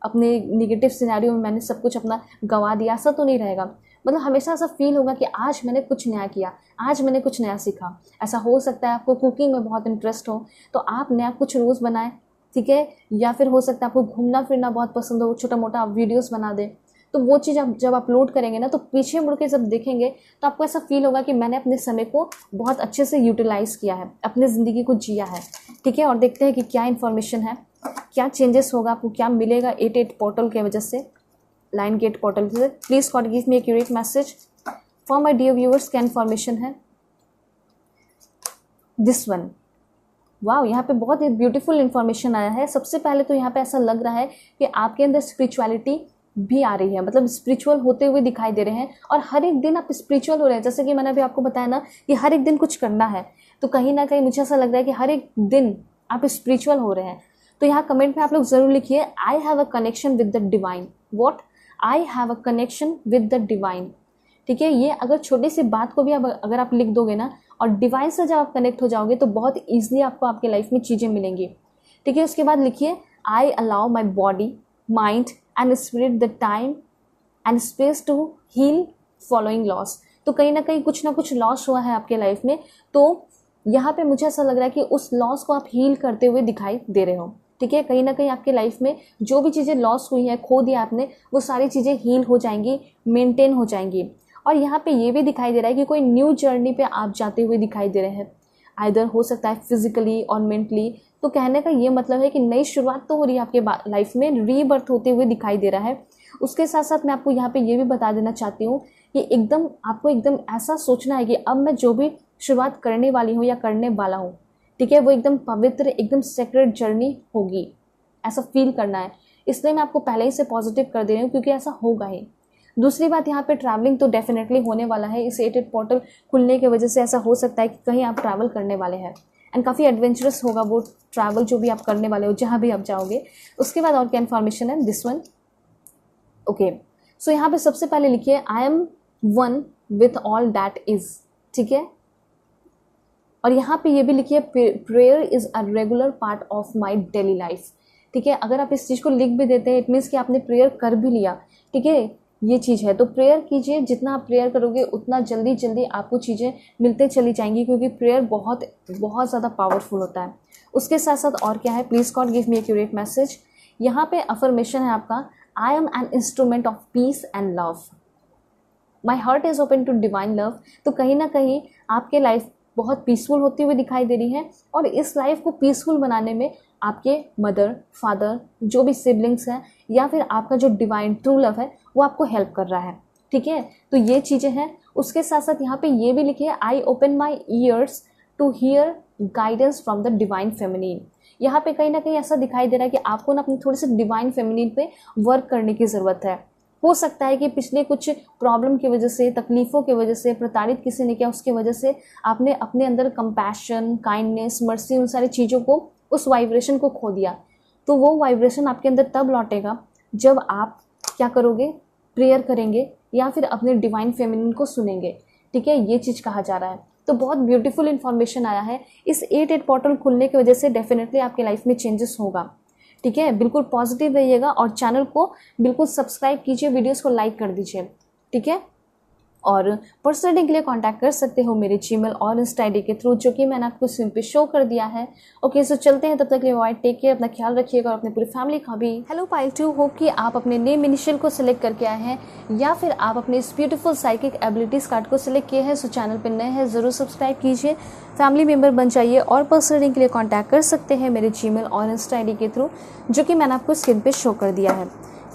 अपने निगेटिव सिनेरियो में मैंने सब कुछ अपना गंवा दिया, ऐसा तो नहीं रहेगा। मतलब हमेशा ऐसा फील होगा कि आज मैंने कुछ नया किया, आज मैंने कुछ नया सीखा। ऐसा हो सकता है आपको कुकिंग में बहुत इंटरेस्ट हो तो आप नया कुछ रोज़ बनाएं, ठीक है। या फिर हो सकता है आपको घूमना फिरना बहुत पसंद हो, छोटा मोटा आप वीडियोस बना दें। तो वो चीज़ आप जब अपलोड करेंगे ना, तो पीछे मुड़ के जब देखेंगे तो आपको ऐसा फील होगा कि मैंने अपने समय को बहुत अच्छे से यूटिलाइज़ किया है, अपने ज़िंदगी को जिया है, ठीक है। और देखते हैं कि क्या इन्फॉर्मेशन है, क्या चेंजेस होगा, आपको क्या मिलेगा 88 पोर्टल के वजह से, लाइन गेट पोर्टल से। Please God give me accurate message for my dear viewers. क्या इन्फॉर्मेशन है दिस वन। वाओ, यहाँ पे बहुत ही ब्यूटीफुल इन्फॉर्मेशन आया है। सबसे पहले तो यहाँ पे ऐसा लग रहा है कि आपके अंदर स्पिरिचुअलिटी भी आ रही है, मतलब स्पिरिचुअल होते हुए दिखाई दे रहे हैं और हर एक दिन आप स्पिरिचुअल हो रहे हैं। जैसे कि मैंने अभी आपको बताया ना कि हर एक दिन कुछ करना है, तो कहीं ना कहीं मुझे ऐसा लग रहा है कि हर एक दिन आप स्पिरिचुअल हो रहे हैं। तो यहाँ कमेंट में आप लोग जरूर लिखिए, I have a connection with the divine. What? I have a connection with the divine, ठीक है। ये अगर छोटी सी बात को भी अगर आप लिख दोगे ना और डिवाइन से जब आप कनेक्ट हो जाओगे तो बहुत ईजिली आपको आपके लाइफ में चीज़ें मिलेंगी, ठीक है। उसके बाद लिखिए, I allow my body, mind and spirit the time and space to heal following loss. तो कहीं ना कहीं कुछ ना कुछ लॉस हुआ है आपके लाइफ में, तो यहाँ पे मुझे ऐसा लग रहा है कि उस लॉस को आप हील करते हुए दिखाई दे रहे हो, ठीक है। कहीं ना कहीं आपके लाइफ में जो भी चीज़ें लॉस हुई हैं, खो दिया आपने, वो सारी चीज़ें हील हो जाएंगी, मेंटेन हो जाएंगी। और यहाँ पे ये भी दिखाई दे रहा है कि कोई न्यू जर्नी पे आप जाते हुए दिखाई दे रहे हैं, आइदर हो सकता है फिजिकली और मेंटली। तो कहने का ये मतलब है कि नई शुरुआत तो हो रही है आपके लाइफ में, रीबर्थ होते हुए दिखाई दे रहा है। उसके साथ साथ मैं आपको यहाँ पे ये भी बता देना चाहती हूँ कि आपको एकदम ऐसा सोचना है कि अब मैं जो भी शुरुआत करने वाली हूँ या करने वाला हूँ, ठीक है, वो एकदम पवित्र, एकदम सेक्रेड जर्नी होगी, ऐसा फील करना है। इसलिए मैं आपको पहले ही से पॉजिटिव कर दे रही हूँ क्योंकि ऐसा होगा ही। दूसरी बात, यहाँ पे ट्रैवलिंग तो डेफिनेटली होने वाला है। इस 88 पोर्टल खुलने की वजह से ऐसा हो सकता है कि कहीं आप ट्रैवल करने वाले हैं एंड काफ़ी एडवेंचरस होगा वो ट्रैवल जो भी आप करने वाले हो, जहाँ भी आप जाओगे। उसके बाद और क्या इन्फॉर्मेशन है दिस वन। ओके, सो यहाँ पे सबसे पहले लिखिए, I am one with all that is, ठीक है। और यहाँ पे ये भी लिखिए prayer is a regular part of my daily life. ठीक है, अगर आप इस चीज़ को लिख भी देते हैं इट मीन्स कि आपने प्रेयर कर भी लिया। ठीक है, ये चीज़ है, तो प्रेयर कीजिए, जितना आप प्रेयर करोगे उतना जल्दी जल्दी आपको चीज़ें मिलते चली जाएंगी, क्योंकि प्रेयर बहुत बहुत ज़्यादा पावरफुल होता है। उसके साथ साथ और क्या है, please God give me accurate message. यहाँ पे अफर्मेशन है आपका, I am an instrument of peace and love, my heart is open to divine love. तो कहीं ना कहीं आपके लाइफ बहुत पीसफुल होती हुई दिखाई दे रही है, और इस लाइफ को पीसफुल बनाने में आपके मदर, फादर, जो भी सिबलिंग्स हैं, या फिर आपका जो डिवाइन ट्रू लव है वो आपको हेल्प कर रहा है। ठीक है, तो ये चीज़ें हैं। उसके साथ साथ यहाँ पे ये भी लिखिए, I open my ears to hear guidance from the divine feminine. यहाँ पे कहीं ना कहीं ऐसा दिखाई दे रहा है कि आपको ना अपनी थोड़ी सी डिवाइन फेमिनिन पे वर्क करने की ज़रूरत है। हो सकता है कि पिछले कुछ प्रॉब्लम की वजह से, तकलीफ़ों की वजह से, प्रताड़ित किसी ने किया उसकी वजह से आपने अपने अंदर कंपैशन, काइंडनेस, मर्सी, उन सारी चीज़ों को, उस वाइब्रेशन को खो दिया। तो वो वाइब्रेशन आपके अंदर तब लौटेगा जब आप क्या करोगे, प्रेयर करेंगे या फिर अपने डिवाइन फेमिनिन को सुनेंगे। ठीक है, ये चीज़ कहा जा रहा है। तो बहुत ब्यूटीफुल इन्फॉर्मेशन आया है। इस 8 पोर्टल खुलने की वजह से डेफिनेटली आपके लाइफ में चेंजेस होगा। ठीक है, बिल्कुल पॉजिटिव रहिएगा और चैनल को बिल्कुल सब्सक्राइब कीजिए, वीडियोस को लाइक कर दीजिए। ठीक है, और पर्सनल रीडिंग के लिए कांटेक्ट कर सकते हो मेरे जीमेल और इंस्टा आईडी के थ्रू, जो कि मैंने आपको स्क्रीन पे शो कर दिया है। ओके, सो चलते हैं, तब तक के लिए बाय, टेक केयर, अपना ख्याल रखिएगा और अपनी पूरी फैमिली का भी। हेलो पाइल 2, होप कि आप अपने नेम इनिशियल को सिलेक्ट करके आए हैं, या फिर आप अपने इस ब्यूटीफुल साइकिक एबिलिटीज कार्ड को सिलेक्ट किए हैं। सो चैनल पर नए हैं, ज़रूर सब्सक्राइब कीजिए, फैमिली मेम्बर बन जाइए, और पर्सनल रीडिंग के लिए कॉन्टैक्ट कर सकते हैं मेरे जीमेल और इंस्टा आईडी के थ्रू, जो कि मैंने आपको स्क्रीन पे शो कर दिया है।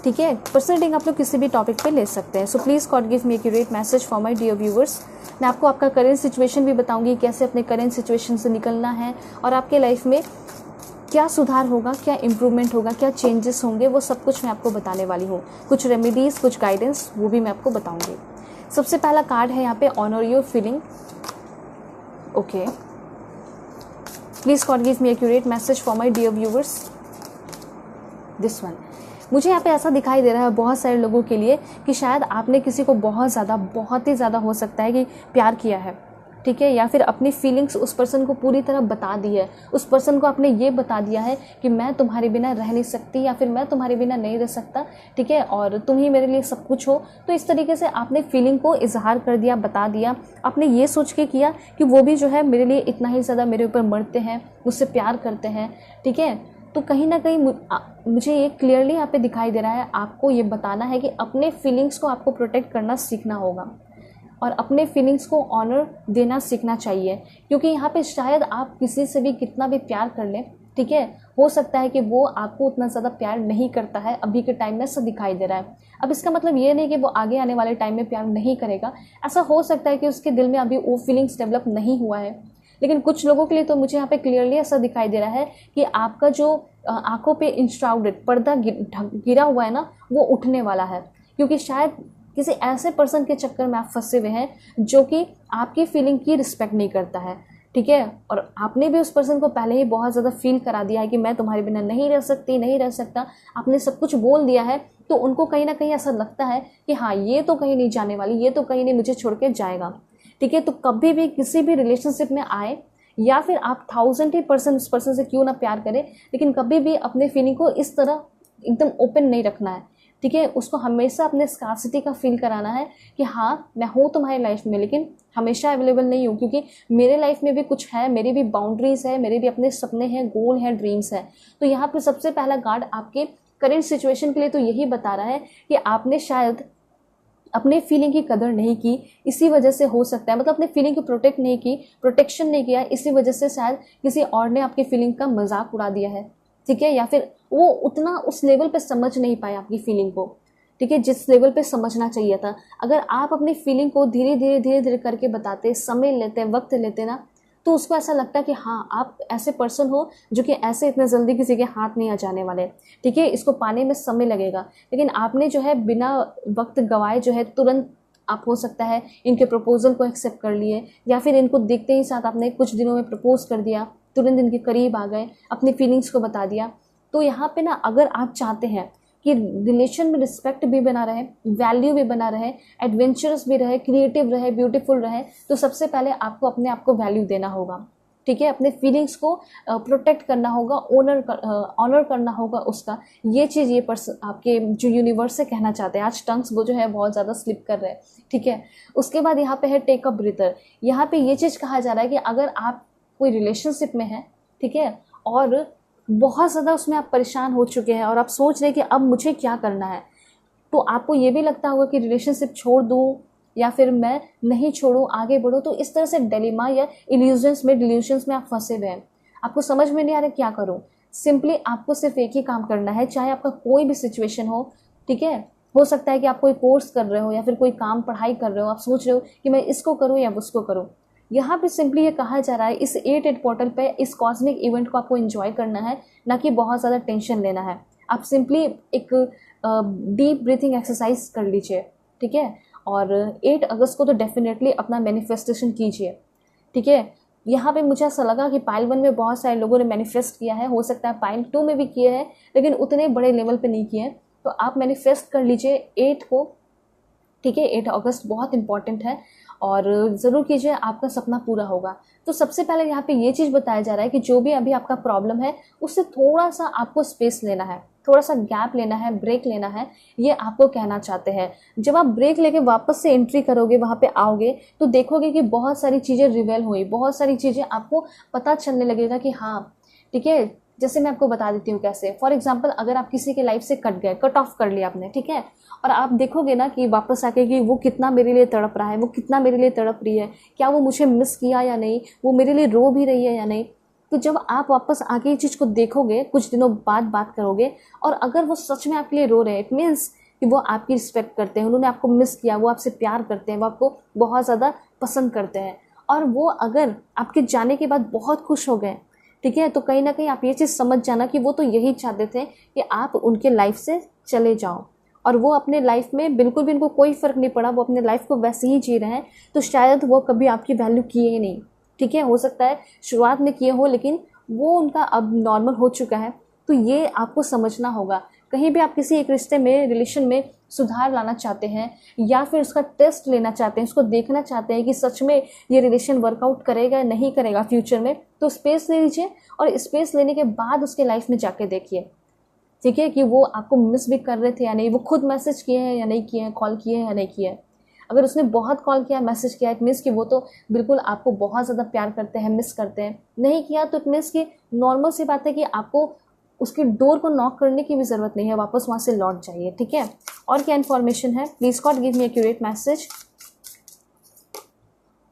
ठीक है, पर्सनल रीडिंग आप लोग किसी भी टॉपिक पे ले सकते हैं। So please God give me accurate message for my dear viewers. मैं आपको आपका करेंट सिचुएशन भी बताऊंगी, कैसे अपने करेंट सिचुएशन से निकलना है, और आपके लाइफ में क्या सुधार होगा, क्या इंप्रूवमेंट होगा, क्या चेंजेस होंगे, वो सब कुछ मैं आपको बताने वाली हूँ। कुछ रेमेडीज़, कुछ गाइडेंस, वो भी मैं आपको बताऊँगी। सबसे पहला कार्ड है यहाँ पे, honour your feeling. Okay, please God give me accurate message for my dear viewers. This one, मुझे यहाँ पे ऐसा दिखाई दे रहा है बहुत सारे लोगों के लिए कि शायद आपने किसी को बहुत ही ज़्यादा हो सकता है कि प्यार किया है। ठीक है, या फिर अपनी फीलिंग्स उस पर्सन को पूरी तरह बता दी है। उस पर्सन को आपने ये बता दिया है कि मैं तुम्हारे बिना रह नहीं सकती, या फिर मैं तुम्हारे बिना नहीं रह सकता। ठीक है, और तुम ही मेरे लिए सब कुछ हो। तो इस तरीके से आपने फीलिंग को इजहार कर दिया, बता दिया। आपने ये सोच के किया कि वो भी जो है मेरे लिए इतना ही ज़्यादा मेरे ऊपर मरते हैं, मुझसे प्यार करते हैं। ठीक है, तो कहीं ना कहीं मुझे ये क्लियरली यहाँ पे दिखाई दे रहा है, आपको ये बताना है कि अपने फीलिंग्स को आपको प्रोटेक्ट करना सीखना होगा, और अपने फीलिंग्स को ऑनर देना सीखना चाहिए। क्योंकि यहाँ पे शायद आप किसी से भी कितना भी प्यार कर लें, ठीक है, हो सकता है कि वो आपको उतना ज़्यादा प्यार नहीं करता है, अभी के टाइम में ऐसा दिखाई दे रहा है। अब इसका मतलब ये नहीं कि वो आगे आने वाले टाइम में प्यार नहीं करेगा। ऐसा हो सकता है कि उसके दिल में अभी वो फीलिंग्स डेवलप नहीं हुआ है। लेकिन कुछ लोगों के लिए तो मुझे यहाँ पे क्लियरली ऐसा दिखाई दे रहा है कि आपका जो आंखों पे इंश्राउडेड पर्दा गिरा हुआ है ना, वो उठने वाला है। क्योंकि शायद किसी ऐसे पर्सन के चक्कर में आप फंसे हुए हैं जो कि आपकी फीलिंग की रिस्पेक्ट नहीं करता है। ठीक है, और आपने भी उस पर्सन को पहले ही बहुत ज़्यादा फील करा दिया है कि मैं तुम्हारे बिना नहीं रह सकती, नहीं रह सकता। आपने सब कुछ बोल दिया है, तो उनको कहीं ना कहीं ऐसा लगता है कि हाँ, ये तो कहीं नहीं जाने वाली, ये तो कहीं नहीं मुझे छोड़ के जाएगा। ठीक है, तो कभी भी किसी भी रिलेशनशिप में आए, या फिर आप 1000% उस पर्सन से क्यों ना प्यार करें, लेकिन कभी भी अपने फीलिंग को इस तरह एकदम ओपन नहीं रखना है। ठीक है, उसको हमेशा अपने स्कार्सिटी का फील कराना है कि हाँ, मैं हूँ तुम्हारी लाइफ में, लेकिन हमेशा अवेलेबल नहीं हूँ, क्योंकि मेरे लाइफ में भी कुछ है, मेरी भी बाउंड्रीज है, मेरे भी अपने सपने हैं, गोल हैं, ड्रीम्स हैं। तो यहाँ पर सबसे पहला गार्ड आपके करेंट सिचुएशन के लिए तो यही बता रहा है कि आपने शायद अपने फीलिंग की कदर नहीं की, इसी वजह से हो सकता है, मतलब अपने फीलिंग को प्रोटेक्ट नहीं की, प्रोटेक्शन नहीं किया, इसी वजह से शायद किसी और ने आपकी फीलिंग का मजाक उड़ा दिया है। ठीक है, या फिर वो उतना उस लेवल पे समझ नहीं पाए आपकी फीलिंग को। ठीक है, जिस लेवल पे समझना चाहिए था। अगर आप अपनी फीलिंग को धीरे धीरे करके बताते, समय लेते, वक्त लेते ना, तो उसको ऐसा लगता है कि हाँ, आप ऐसे पर्सन हो जो कि ऐसे इतने जल्दी किसी के हाथ नहीं आ जाने वाले। ठीक है, इसको पाने में समय लगेगा, लेकिन आपने जो है बिना वक्त गवाए जो है तुरंत आप हो सकता है इनके प्रपोजल को एक्सेप्ट कर लिए, या फिर इनको देखते ही साथ आपने कुछ दिनों में प्रपोज कर दिया, तुरंत इनके करीब आ गए, अपनी फीलिंग्स को बता दिया। तो यहाँ पे ना, अगर आप चाहते हैं कि रिलेशन में रिस्पेक्ट भी बना रहे, वैल्यू भी बना रहे, एडवेंचरस भी रहे, क्रिएटिव रहे, ब्यूटीफुल रहे, तो सबसे पहले आपको अपने आप को वैल्यू देना होगा। ठीक है, अपने फीलिंग्स को प्रोटेक्ट करना होगा, ऑनर करना होगा उसका। ये चीज़ ये पर्सन आपके जो यूनिवर्स से कहना चाहते हैं। आज टंग्स वो जो है बहुत ज़्यादा स्लिप कर रहे हैं, ठीक है। उसके बाद यहाँ पे है टेक अ ब्रीथर। यहाँ पे ये चीज़ कहा जा रहा है कि अगर आप कोई रिलेशनशिप में हैं, ठीक है, और बहुत ज़्यादा उसमें आप परेशान हो चुके हैं और आप सोच रहे हैं कि अब मुझे क्या करना है, तो आपको ये भी लगता होगा कि रिलेशनशिप छोड़ दूँ या फिर मैं नहीं छोड़ूं, आगे बढ़ूं। तो इस तरह से डिलेमा या डिल्यूजन्स में आप फंसे हुए हैं, आपको समझ में नहीं आ रहा क्या करूं। सिंपली आपको सिर्फ एक ही काम करना है, चाहे आपका कोई भी सिचुएशन हो, ठीक है। हो सकता है कि आप कोई कोर्स कर रहे हो या फिर कोई काम पढ़ाई कर रहे हो, आप सोच रहे हो कि मैं इसको करूँ या उसको करूँ। यहाँ पे सिंपली ये कहा जा रहा है, इस 8 पोर्टल पे इस कॉस्मिक इवेंट को आपको एंजॉय करना है, ना कि बहुत ज़्यादा टेंशन लेना है। आप सिंपली एक डीप ब्रीथिंग एक्सरसाइज कर लीजिए, ठीक है। और 8 अगस्त को तो डेफिनेटली अपना मैनिफेस्टेशन कीजिए, ठीक है। यहाँ पे मुझे ऐसा लगा कि पाइल 1 में बहुत सारे लोगों ने मैनिफेस्ट किया है, हो सकता है पाइल 2 में भी किए हैं, लेकिन उतने बड़े लेवल पे नहीं किए हैं। तो आप मैनिफेस्ट कर लीजिए 8 को, ठीक है। 8 अगस्त बहुत इंपॉर्टेंट है और ज़रूर कीजिए, आपका सपना पूरा होगा। तो सबसे पहले यहाँ पे ये चीज़ बताया जा रहा है कि जो भी अभी आपका प्रॉब्लम है उससे थोड़ा सा आपको स्पेस लेना है, थोड़ा सा गैप लेना है, ब्रेक लेना है, ये आपको कहना चाहते हैं। जब आप ब्रेक लेके वापस से एंट्री करोगे, वहाँ पे आओगे, तो देखोगे कि बहुत सारी चीज़ें रिवेल हुई, बहुत सारी चीज़ें आपको पता चलने लगेगा कि हाँ, ठीक है। जैसे मैं आपको बता देती हूँ कैसे। फॉर एग्जाम्पल, अगर आप किसी के लाइफ से कट गए, कट ऑफ कर लिया आपने, ठीक है, और आप देखोगे ना कि वापस आके कि वो कितना मेरे लिए तड़प रहा है, वो कितना मेरे लिए तड़प रही है, क्या वो मुझे मिस किया या नहीं, वो मेरे लिए रो भी रही है या नहीं। तो जब आप वापस आके ये चीज़ को देखोगे, कुछ दिनों बाद बात करोगे, और अगर वो सच में आपके लिए रो रहे हैं, इट मीन्स कि वो आपकी रिस्पेक्ट करते हैं, उन्होंने आपको मिस किया, वो आपसे प्यार करते हैं, वो आपको बहुत ज़्यादा पसंद करते हैं, और वो अगर आपके जाने के बाद बहुत खुश हो गए, ठीक है, तो कहीं ना कहीं आप ये चीज़ समझ जाना कि वो तो यही चाहते थे कि आप उनके लाइफ से चले जाओ, और वो अपने लाइफ में बिल्कुल भी उनको कोई फ़र्क नहीं पड़ा, वो अपने लाइफ को वैसे ही जी रहे हैं। तो शायद वो कभी आपकी वैल्यू किए ही नहीं, ठीक है। हो सकता है शुरुआत में किए हो, लेकिन वो उनका अब नॉर्मल हो चुका है। तो ये आपको समझना होगा। कहीं भी आप किसी एक रिश्ते में, रिलेशन में सुधार लाना चाहते हैं या फिर उसका टेस्ट लेना चाहते हैं, उसको देखना चाहते हैं कि सच में ये रिलेशन वर्कआउट करेगा या नहीं करेगा फ्यूचर में, तो स्पेस ले लीजिए, और स्पेस लेने के बाद उसके लाइफ में जाके देखिए, ठीक है, कि वो आपको मिस भी कर रहे थे या नहीं, वो खुद मैसेज किए हैं या नहीं किए हैं, कॉल किए हैं या नहीं किए हैं। अगर उसने बहुत कॉल किया, मैसेज किया, इट मीन्स कि वो तो बिल्कुल आपको बहुत ज़्यादा प्यार करते हैं, मिस करते हैं। नहीं किया तो इट मीन्स कि नॉर्मल सी बात है कि आपको उसके डोर को नॉक करने की भी ज़रूरत नहीं है, वापस वहाँ से लौट जाइए, ठीक है। और क्या इन्फॉर्मेशन है, please God give me accurate message.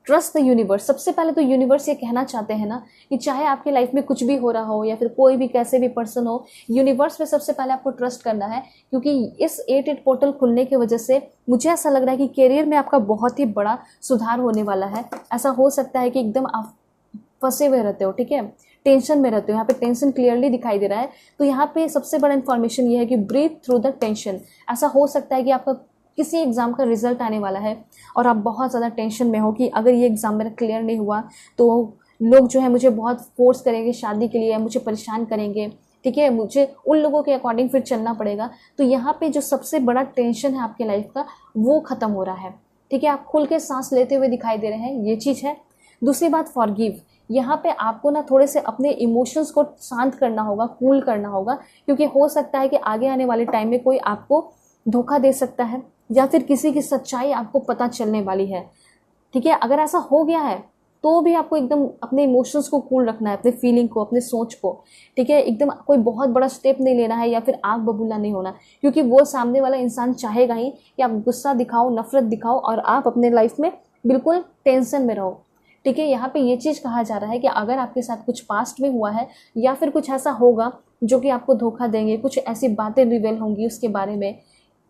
Trust the universe. सबसे पहले तो यूनिवर्स ये कहना चाहते हैं ना कि चाहे आपके लाइफ में कुछ भी हो रहा हो या फिर कोई भी कैसे भी पर्सन हो, यूनिवर्स पे सबसे पहले आपको ट्रस्ट करना है, क्योंकि इस 8 पोर्टल खुलने की वजह से मुझे ऐसा लग रहा है कि करियर में आपका बहुत ही बड़ा सुधार होने वाला है। ऐसा हो सकता है कि एकदम आप फंसे हुए रहते हो, ठीक है, टेंशन में रहते हो, यहाँ पे टेंशन क्लियरली दिखाई दे रहा है। तो यहाँ पे सबसे बड़ा इन्फॉर्मेशन ये है कि ब्रीथ थ्रू द टेंशन। ऐसा हो सकता है कि आपका किसी एग्ज़ाम का रिजल्ट आने वाला है और आप बहुत ज़्यादा टेंशन में हो कि अगर ये एग्ज़ाम मेरा क्लियर नहीं हुआ तो लोग जो है मुझे बहुत फोर्स करेंगे शादी के लिए, मुझे परेशान करेंगे, ठीक है, मुझे उन लोगों के अकॉर्डिंग फिर चलना पड़ेगा। तो यहाँ पे जो सबसे बड़ा टेंशन है आपके लाइफ का, वो ख़त्म हो रहा है, ठीक है। आप खुल के सांस लेते हुए दिखाई दे रहे हैं, ये चीज़ है। दूसरी बात, फॉरगिव। यहाँ पे आपको ना थोड़े से अपने इमोशंस को शांत करना होगा, कूल करना होगा, क्योंकि हो सकता है कि आगे आने वाले टाइम में कोई आपको धोखा दे सकता है या फिर किसी की सच्चाई आपको पता चलने वाली है, ठीक है। अगर ऐसा हो गया है तो भी आपको एकदम अपने इमोशंस को कूल रखना है, अपने फीलिंग को, अपने सोच को, ठीक है। एकदम कोई बहुत बड़ा स्टेप नहीं लेना है या फिर आग बबूला नहीं होना, क्योंकि वो सामने वाला इंसान चाहेगा ही कि आप गुस्सा दिखाओ, नफरत दिखाओ और आप अपने लाइफ में बिल्कुल टेंशन में रहो, ठीक है। यहाँ पे ये चीज़ कहा जा रहा है कि अगर आपके साथ कुछ पास्ट में हुआ है या फिर कुछ ऐसा होगा जो कि आपको धोखा देंगे, कुछ ऐसी बातें रिवेल होंगी उसके बारे में,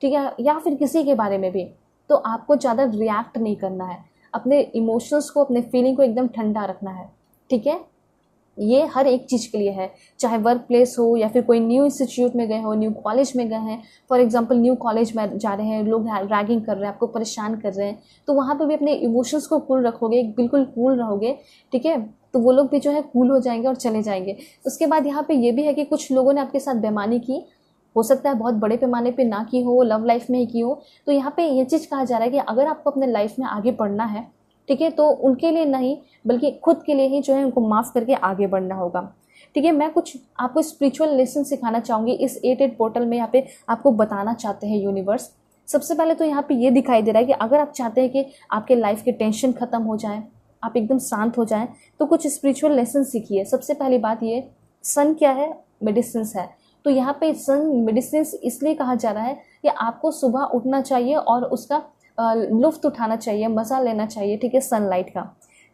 ठीक है, या फिर किसी के बारे में भी, तो आपको ज़्यादा रिएक्ट नहीं करना है। अपने इमोशंस को, अपने फीलिंग को एकदम ठंडा रखना है, ठीक है। ये हर एक चीज़ के लिए है, चाहे वर्क प्लेस हो या फिर कोई न्यू इंस्टीट्यूट में गए हो, न्यू कॉलेज में गए हैं। फॉर एग्जांपल न्यू कॉलेज में जा रहे हैं, लोग रैगिंग कर रहे हैं, आपको परेशान कर रहे हैं, तो वहाँ पे भी अपने इमोशंस को कूल रखोगे, बिल्कुल कूल रहोगे, ठीक है, तो वो लोग भी जो है कूल हो जाएंगे और चले जाएंगे। उसके बाद यहाँ पे ये भी है कि कुछ लोगों ने आपके साथ बेईमानी की, हो सकता है बहुत बड़े पैमाने पे ना की हो, लव लाइफ में ही की हो। तो यहाँ पे ये चीज़ कहा जा रहा है कि अगर आपको अपने लाइफ में आगे बढ़ना है ठीक है। तो उनके लिए नहीं बल्कि खुद के लिए ही जो है उनको माफ़ करके आगे बढ़ना होगा। ठीक है। मैं कुछ आपको स्पिरिचुअल लेसन सिखाना चाहूँगी इस 8 पोर्टल में। यहाँ पे आपको बताना चाहते हैं यूनिवर्स। सबसे पहले तो यहाँ पे ये दिखाई दे रहा है कि अगर आप चाहते हैं कि आपके लाइफ के टेंशन ख़त्म हो जाए, आप एकदम शांत हो जाएं, तो कुछ स्पिरिचुअल लेसन सीखिए। सबसे पहली बात ये, सन क्या है? मेडिसिन है। तो यहाँ पे सन मेडिसिन इसलिए कहा जा रहा है कि आपको सुबह उठना चाहिए और उसका लुफ्त उठाना चाहिए, मज़ा लेना चाहिए, ठीक है, सनलाइट का।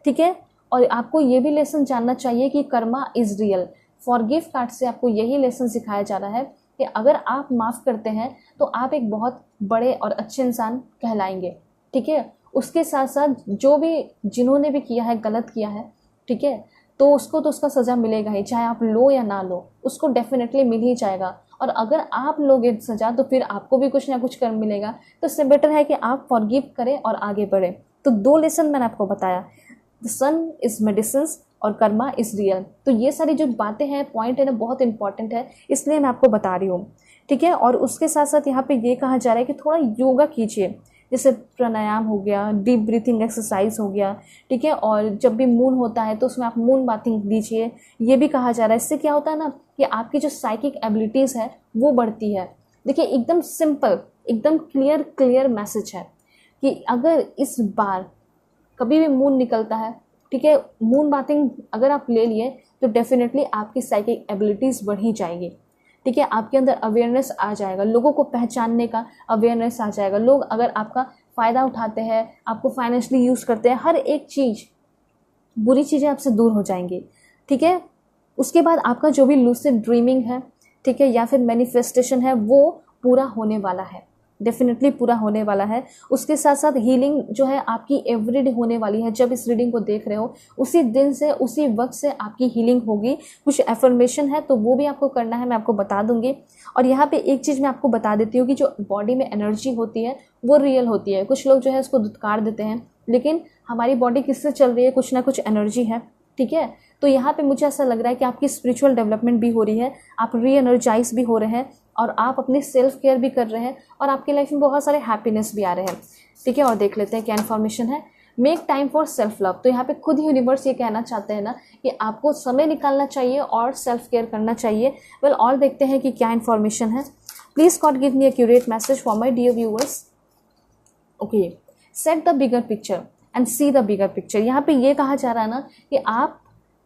ठीक है। और आपको ये भी लेसन जानना चाहिए कि Karma is real. Forgive card से आपको यही लेसन सिखाया जा रहा है कि अगर आप माफ़ करते हैं तो आप एक बहुत बड़े और अच्छे इंसान कहलाएंगे। ठीक है। उसके साथ साथ जो भी जिन्होंने भी किया है, गलत किया है, ठीक है, तो उसको तो उसका सज़ा मिलेगा ही, चाहे आप लो या ना लो, उसको डेफिनेटली मिल ही जाएगा। और अगर आप लोगे सज़ा तो फिर आपको भी कुछ ना कुछ कर्म मिलेगा। तो इससे बेटर है कि आप फॉरगिव करें और आगे बढ़ें। तो 2 लेसन मैंने आपको बताया, द सन इज़ मेडिसिन्स और कर्मा इज़ रियल। तो ये सारी जो बातें हैं, पॉइंट है ना, बहुत इंपॉर्टेंट है, इसलिए मैं आपको बता रही हूँ। ठीक है। और उसके साथ साथ यहाँ पे ये कहा जा रहा है कि थोड़ा योगा कीजिए, जैसे प्राणायाम हो गया, डीप ब्रीथिंग एक्सरसाइज हो गया। ठीक है। और जब भी मून होता है तो उसमें आप मून बाथिंग दीजिए, ये भी कहा जा रहा है। इससे क्या होता है ना कि आपकी जो साइकिक एबिलिटीज़ है वो बढ़ती है। देखिए, एकदम सिंपल, एकदम क्लियर मैसेज है कि अगर इस बार कभी भी मून निकलता है, ठीक है, मून बाथिंग अगर आप ले लिए तो डेफिनेटली आपकी साइकिक एबिलिटीज़ बढ़ ही जाएगी। ठीक है। आपके अंदर अवेयरनेस आ जाएगा, लोगों को पहचानने का अवेयरनेस आ जाएगा। लोग अगर आपका फ़ायदा उठाते हैं, आपको फाइनेंशियली यूज़ करते हैं, हर एक चीज़, बुरी चीज़ें आपसे दूर हो जाएंगी। ठीक है। उसके बाद आपका जो भी लूसिड ड्रीमिंग है, ठीक है, या फिर मैनिफेस्टेशन है, वो पूरा होने वाला है, डेफिनेटली पूरा होने वाला है। उसके साथ साथ हीलिंग जो है आपकी एवरीडे होने वाली है। जब इस रीडिंग को देख रहे हो उसी दिन से, उसी वक्त से आपकी हीलिंग होगी। कुछ एफर्मेशन है तो वो भी आपको करना है, मैं आपको बता दूंगी। और यहाँ पे एक चीज़ मैं आपको बता देती हूँ कि जो बॉडी में एनर्जी होती है वो रियल होती है। कुछ लोग जो है उसको धुतकार देते हैं, लेकिन हमारी बॉडी किससे चल रही है? कुछ ना कुछ एनर्जी है। ठीक है। तो यहाँ पे मुझे ऐसा लग रहा है कि आपकी स्पिरिचुअल डेवलपमेंट भी हो रही है, आप री एनर्जाइज भी हो रहे हैं, और आप अपनी सेल्फ केयर भी कर रहे हैं, और आपकी लाइफ में बहुत सारे हैप्पीनेस भी आ रहे हैं। ठीक है। और देख लेते हैं क्या इन्फॉर्मेशन है। Make time for self love. तो यहाँ पे खुद ही यूनिवर्स ये कहना चाहते हैं ना कि आपको समय निकालना चाहिए और सेल्फ केयर करना चाहिए। वेल, और देखते हैं कि क्या इन्फॉर्मेशन है। Please God give me accurate message for my dear viewers. Okay, set the bigger picture and see the bigger picture. यहाँ पे ये कहा जा रहा है ना कि आप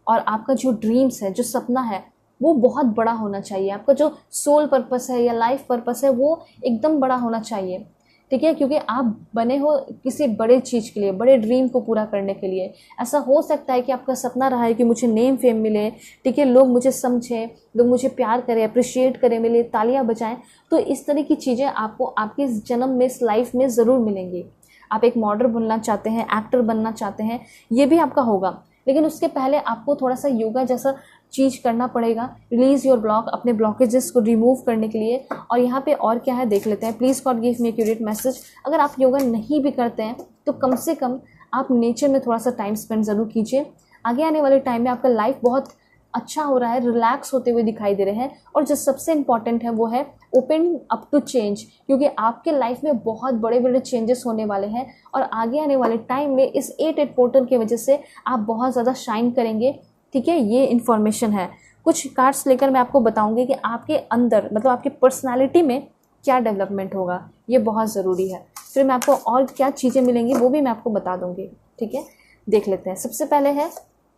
और आपका जो ड्रीम्स है, जो सपना है, वो बहुत बड़ा होना चाहिए। आपका जो सोल पर्पस है या लाइफ पर्पस है वो एकदम बड़ा होना चाहिए। ठीक है। क्योंकि आप बने हो किसी बड़े चीज़ के लिए, बड़े ड्रीम को पूरा करने के लिए। ऐसा हो सकता है कि आपका सपना रहा है कि मुझे नेम फेम मिले, ठीक है, लोग मुझे समझें, लोग मुझे प्यार करें, अप्रिशिएट करें, मेरे लिए तालियां बजाएं। तो इस तरह की चीज़ें आपको आपके इस जन्म में, इस लाइफ में ज़रूर मिलेंगी। आप एक मॉडल बनना चाहते हैं, एक्टर बनना चाहते हैं, ये भी आपका होगा। लेकिन उसके पहले आपको थोड़ा सा योगा जैसा चीज़ करना पड़ेगा, रिलीज योर ब्लॉक, अपने ब्लॉकेजेस को रिमूव करने के लिए। और यहाँ पे और क्या है देख लेते हैं। Please God give me accurate message. अगर आप योगा नहीं भी करते हैं तो कम से कम आप नेचर में थोड़ा सा टाइम स्पेंड ज़रूर कीजिए। आगे आने वाले टाइम में आपका लाइफ बहुत अच्छा हो रहा है, रिलैक्स होते हुए दिखाई दे रहे हैं। और जो सबसे इंपॉर्टेंट है वो है ओपन अप टू चेंज, क्योंकि आपके लाइफ में बहुत बड़े बड़े चेंजेस होने वाले हैं। और आगे आने वाले टाइम में इस 8 पोर्टल की वजह से आप बहुत ज़्यादा शाइन करेंगे। ठीक है। ये इन्फॉर्मेशन है। कुछ कार्ड्स लेकर मैं आपको बताऊंगी कि आपके अंदर, मतलब आपकी पर्सनालिटी में क्या डेवलपमेंट होगा, ये बहुत ज़रूरी है। फिर मैं आपको और क्या चीज़ें मिलेंगी वो भी मैं आपको बता दूंगी। ठीक है। देख लेते हैं। सबसे पहले है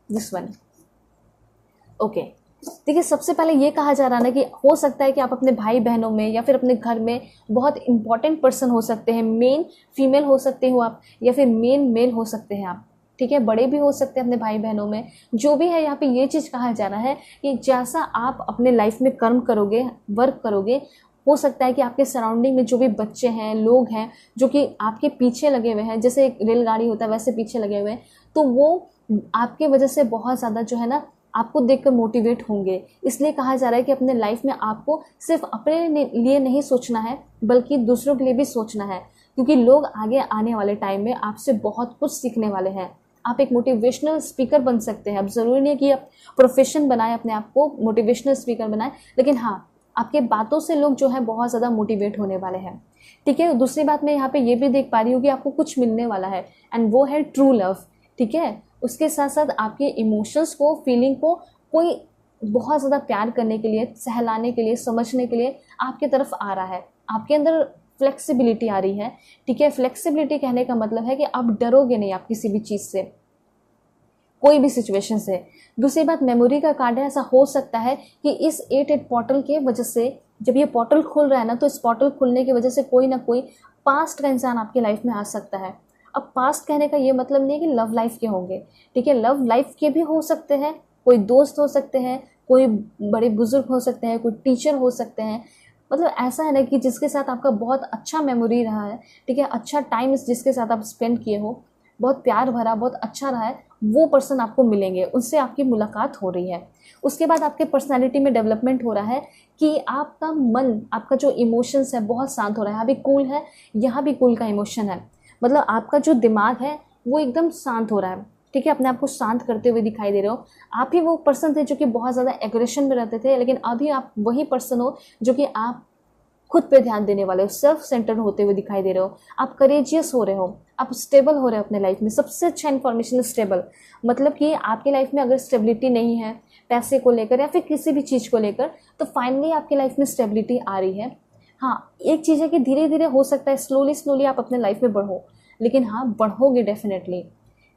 दिस वन। ओके, देखिए, सबसे पहले ये कहा जा रहा है ना कि हो सकता है कि आप अपने भाई बहनों में या फिर अपने घर में बहुत इंपॉर्टेंट पर्सन हो सकते हैं। मेन फीमेल हो सकते हो आप, या फिर मेन मेल हो सकते हैं आप। ठीक है। बड़े भी हो सकते हैं अपने भाई बहनों में। जो भी है, यहाँ पे ये चीज़ कहा जा रहा है कि जैसा आप अपने लाइफ में कर्म करोगे, वर्क करोगे, हो सकता है कि आपके सराउंडिंग में जो भी बच्चे हैं, लोग हैं जो कि आपके पीछे लगे हुए हैं, जैसे एक रेलगाड़ी होता है वैसे पीछे लगे हुए हैं, तो वो आपके वजह से बहुत ज़्यादा जो है ना आपको देखकर मोटिवेट होंगे। इसलिए कहा जा रहा है कि अपने लाइफ में आपको सिर्फ अपने लिए नहीं सोचना है बल्कि दूसरों के लिए भी सोचना है, क्योंकि लोग आगे आने वाले टाइम में आपसे बहुत कुछ सीखने वाले हैं। आप एक मोटिवेशनल स्पीकर बन सकते हैं। अब ज़रूरी नहीं है कि आप प्रोफेशन बनाएं, अपने आप को मोटिवेशनल स्पीकर बनाएं, लेकिन हाँ, आपके बातों से लोग जो है बहुत ज़्यादा मोटिवेट होने वाले हैं। ठीक है, दूसरी बात मैं यहाँ पे ये भी देख पा रही हूँ कि आपको कुछ मिलने वाला है एंड वो है ट्रू लव। ठीक है, उसके साथ साथ आपके इमोशंस को, फीलिंग को कोई बहुत ज़्यादा प्यार करने के लिए, सहलाने के लिए, समझने के लिए आपके तरफ आ रहा है। आपके अंदर फ्लेक्सिबिलिटी आ रही है। ठीक है, फ्लेक्सिबिलिटी कहने का मतलब है कि आप डरोगे नहीं आप किसी भी चीज़ से, कोई भी सिचुएशन से। दूसरी बात मेमोरी का कार्ड है। ऐसा हो सकता है कि इस 8 पोर्टल के वजह से, जब ये पोर्टल खुल रहा है ना, तो इस पोर्टल खुलने की वजह से कोई ना कोई पास्ट का इंसान आपकी लाइफ में आ सकता है। अब पास्ट कहने का ये मतलब नहीं है कि लव लाइफ के होंगे। ठीक है, लव लाइफ के भी हो सकते हैं, कोई दोस्त हो सकते हैं, कोई बड़े बुजुर्ग हो सकते हैं, कोई टीचर हो सकते हैं। मतलब ऐसा है ना कि जिसके साथ आपका बहुत अच्छा मेमोरी रहा है। ठीक है, अच्छा टाइम जिसके साथ आप स्पेंड किए हो, बहुत प्यार भरा, बहुत अच्छा रहा है, वो पर्सन आपको मिलेंगे, उनसे आपकी मुलाकात हो रही है। उसके बाद आपके पर्सनालिटी में डेवलपमेंट हो रहा है कि आपका मन, आपका जो इमोशंस है बहुत शांत हो रहा है। यहाँ भी कूल है, यहाँ भी कूल का इमोशन है। मतलब आपका जो दिमाग है वो एकदम शांत हो रहा है। ठीक है, अपने आप को शांत करते हुए दिखाई दे रहे हो। आप ही वो पर्सन थे जो कि बहुत ज़्यादा एग्रेशन में रहते थे, लेकिन अभी आप वही पर्सन हो जो कि आप खुद पे ध्यान देने वाले हो, सेल्फ सेंटर्ड होते हुए दिखाई दे रहे हो। आप करेजियस हो रहे हो, आप स्टेबल हो रहे हो अपने लाइफ में। सबसे अच्छा इन्फॉर्मेशन स्टेबल, मतलब कि आपकी लाइफ में अगर स्टेबिलिटी नहीं है पैसे को लेकर या फिर किसी भी चीज़ को लेकर, तो फाइनली आपकी लाइफ में स्टेबिलिटी आ रही है। हाँ, एक चीज़ है कि धीरे धीरे हो सकता है, स्लोली आप अपने लाइफ में बढ़ो, लेकिन हाँ बढ़ोगे डेफिनेटली।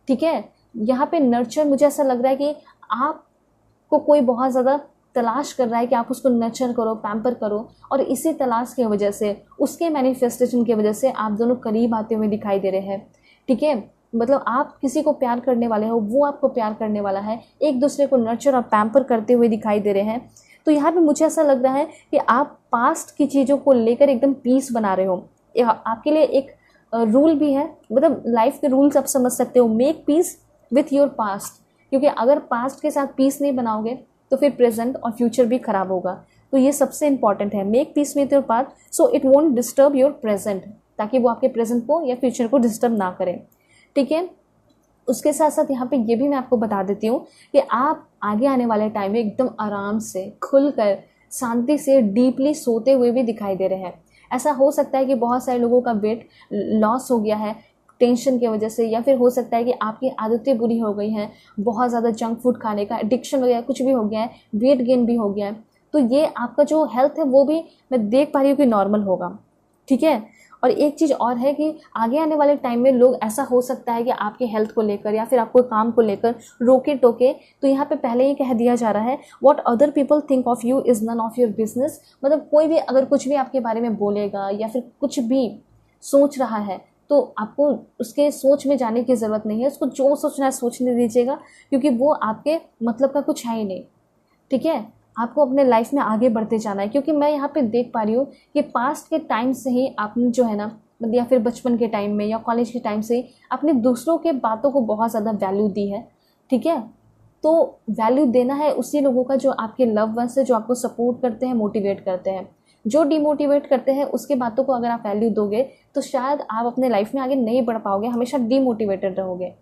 ठीक है, यहाँ पे नर्चर, मुझे ऐसा लग रहा है कि आपको कोई बहुत ज़्यादा तलाश कर रहा है कि आप उसको नर्चर करो, पैम्पर करो, और इसी तलाश की वजह से, उसके मैनिफेस्टेशन की वजह से आप दोनों करीब आते हुए दिखाई दे रहे हैं। ठीक है, मतलब आप किसी को प्यार करने वाले हो, वो आपको प्यार करने वाला है, एक दूसरे को नर्चर और पैम्पर करते हुए दिखाई दे रहे हैं। तो यहाँ पे मुझे ऐसा लग रहा है कि आप पास्ट की चीज़ों को लेकर एकदम पीस बना रहे हो। आपके लिए एक रूल भी है, मतलब लाइफ के रूल्स आप समझ सकते हो, make peace with your past. क्योंकि अगर पास्ट के साथ पीस नहीं बनाओगे तो फिर प्रेजेंट और फ्यूचर भी खराब होगा। तो ये सबसे इंपॉर्टेंट है, make peace with your past so it won't disturb your present, ताकि वो आपके प्रेजेंट को या फ्यूचर को डिस्टर्ब ना करें। ठीक है, उसके साथ साथ यहाँ पे ये भी मैं आपको बता देती हूँ कि आप आगे आने वाले टाइम में एकदम आराम से, खुलकर, शांति से, डीपली सोते हुए भी दिखाई दे रहे हैं। ऐसा हो सकता है कि बहुत सारे लोगों का वेट लॉस हो गया है टेंशन की वजह से, या फिर हो सकता है कि आपकी आदतें बुरी हो गई हैं, बहुत ज़्यादा जंक फूड खाने का एडिक्शन वगैरह कुछ भी हो गया है, वेट गेन भी हो गया है। तो ये आपका जो हेल्थ है वो भी मैं देख पा रही हूँ कि नॉर्मल होगा। ठीक है, और एक चीज़ और है कि आगे आने वाले टाइम में लोग, ऐसा हो सकता है कि आपके हेल्थ को लेकर या फिर आपको काम को लेकर रोके टोके। तो यहाँ पे पहले ही कह दिया जा रहा है, what other people think of you is none of your business. मतलब कोई भी अगर कुछ भी आपके बारे में बोलेगा या फिर कुछ भी सोच रहा है, तो आपको उसके सोच में जाने की ज़रूरत नहीं है। उसको जो सोचना है सोचने दीजिएगा, क्योंकि वो आपके मतलब का कुछ है ही नहीं। ठीक है, आपको अपने लाइफ में आगे बढ़ते जाना है। क्योंकि मैं यहाँ पे देख पा रही हूँ कि पास्ट के टाइम से ही आपने जो है ना, या फिर बचपन के टाइम में या कॉलेज के टाइम से ही आपने दूसरों के बातों को बहुत ज़्यादा वैल्यू दी है। ठीक है, तो वैल्यू देना है उसी लोगों का जो आपके लव वंस है, जो आपको सपोर्ट करते हैं, मोटिवेट करते हैं। जो डिमोटिवेट करते हैं उसके बातों को अगर आप वैल्यू दोगे तो शायद आप अपने लाइफ में आगे नहीं बढ़ पाओगे, हमेशा डिमोटिवेटेड रहोगे।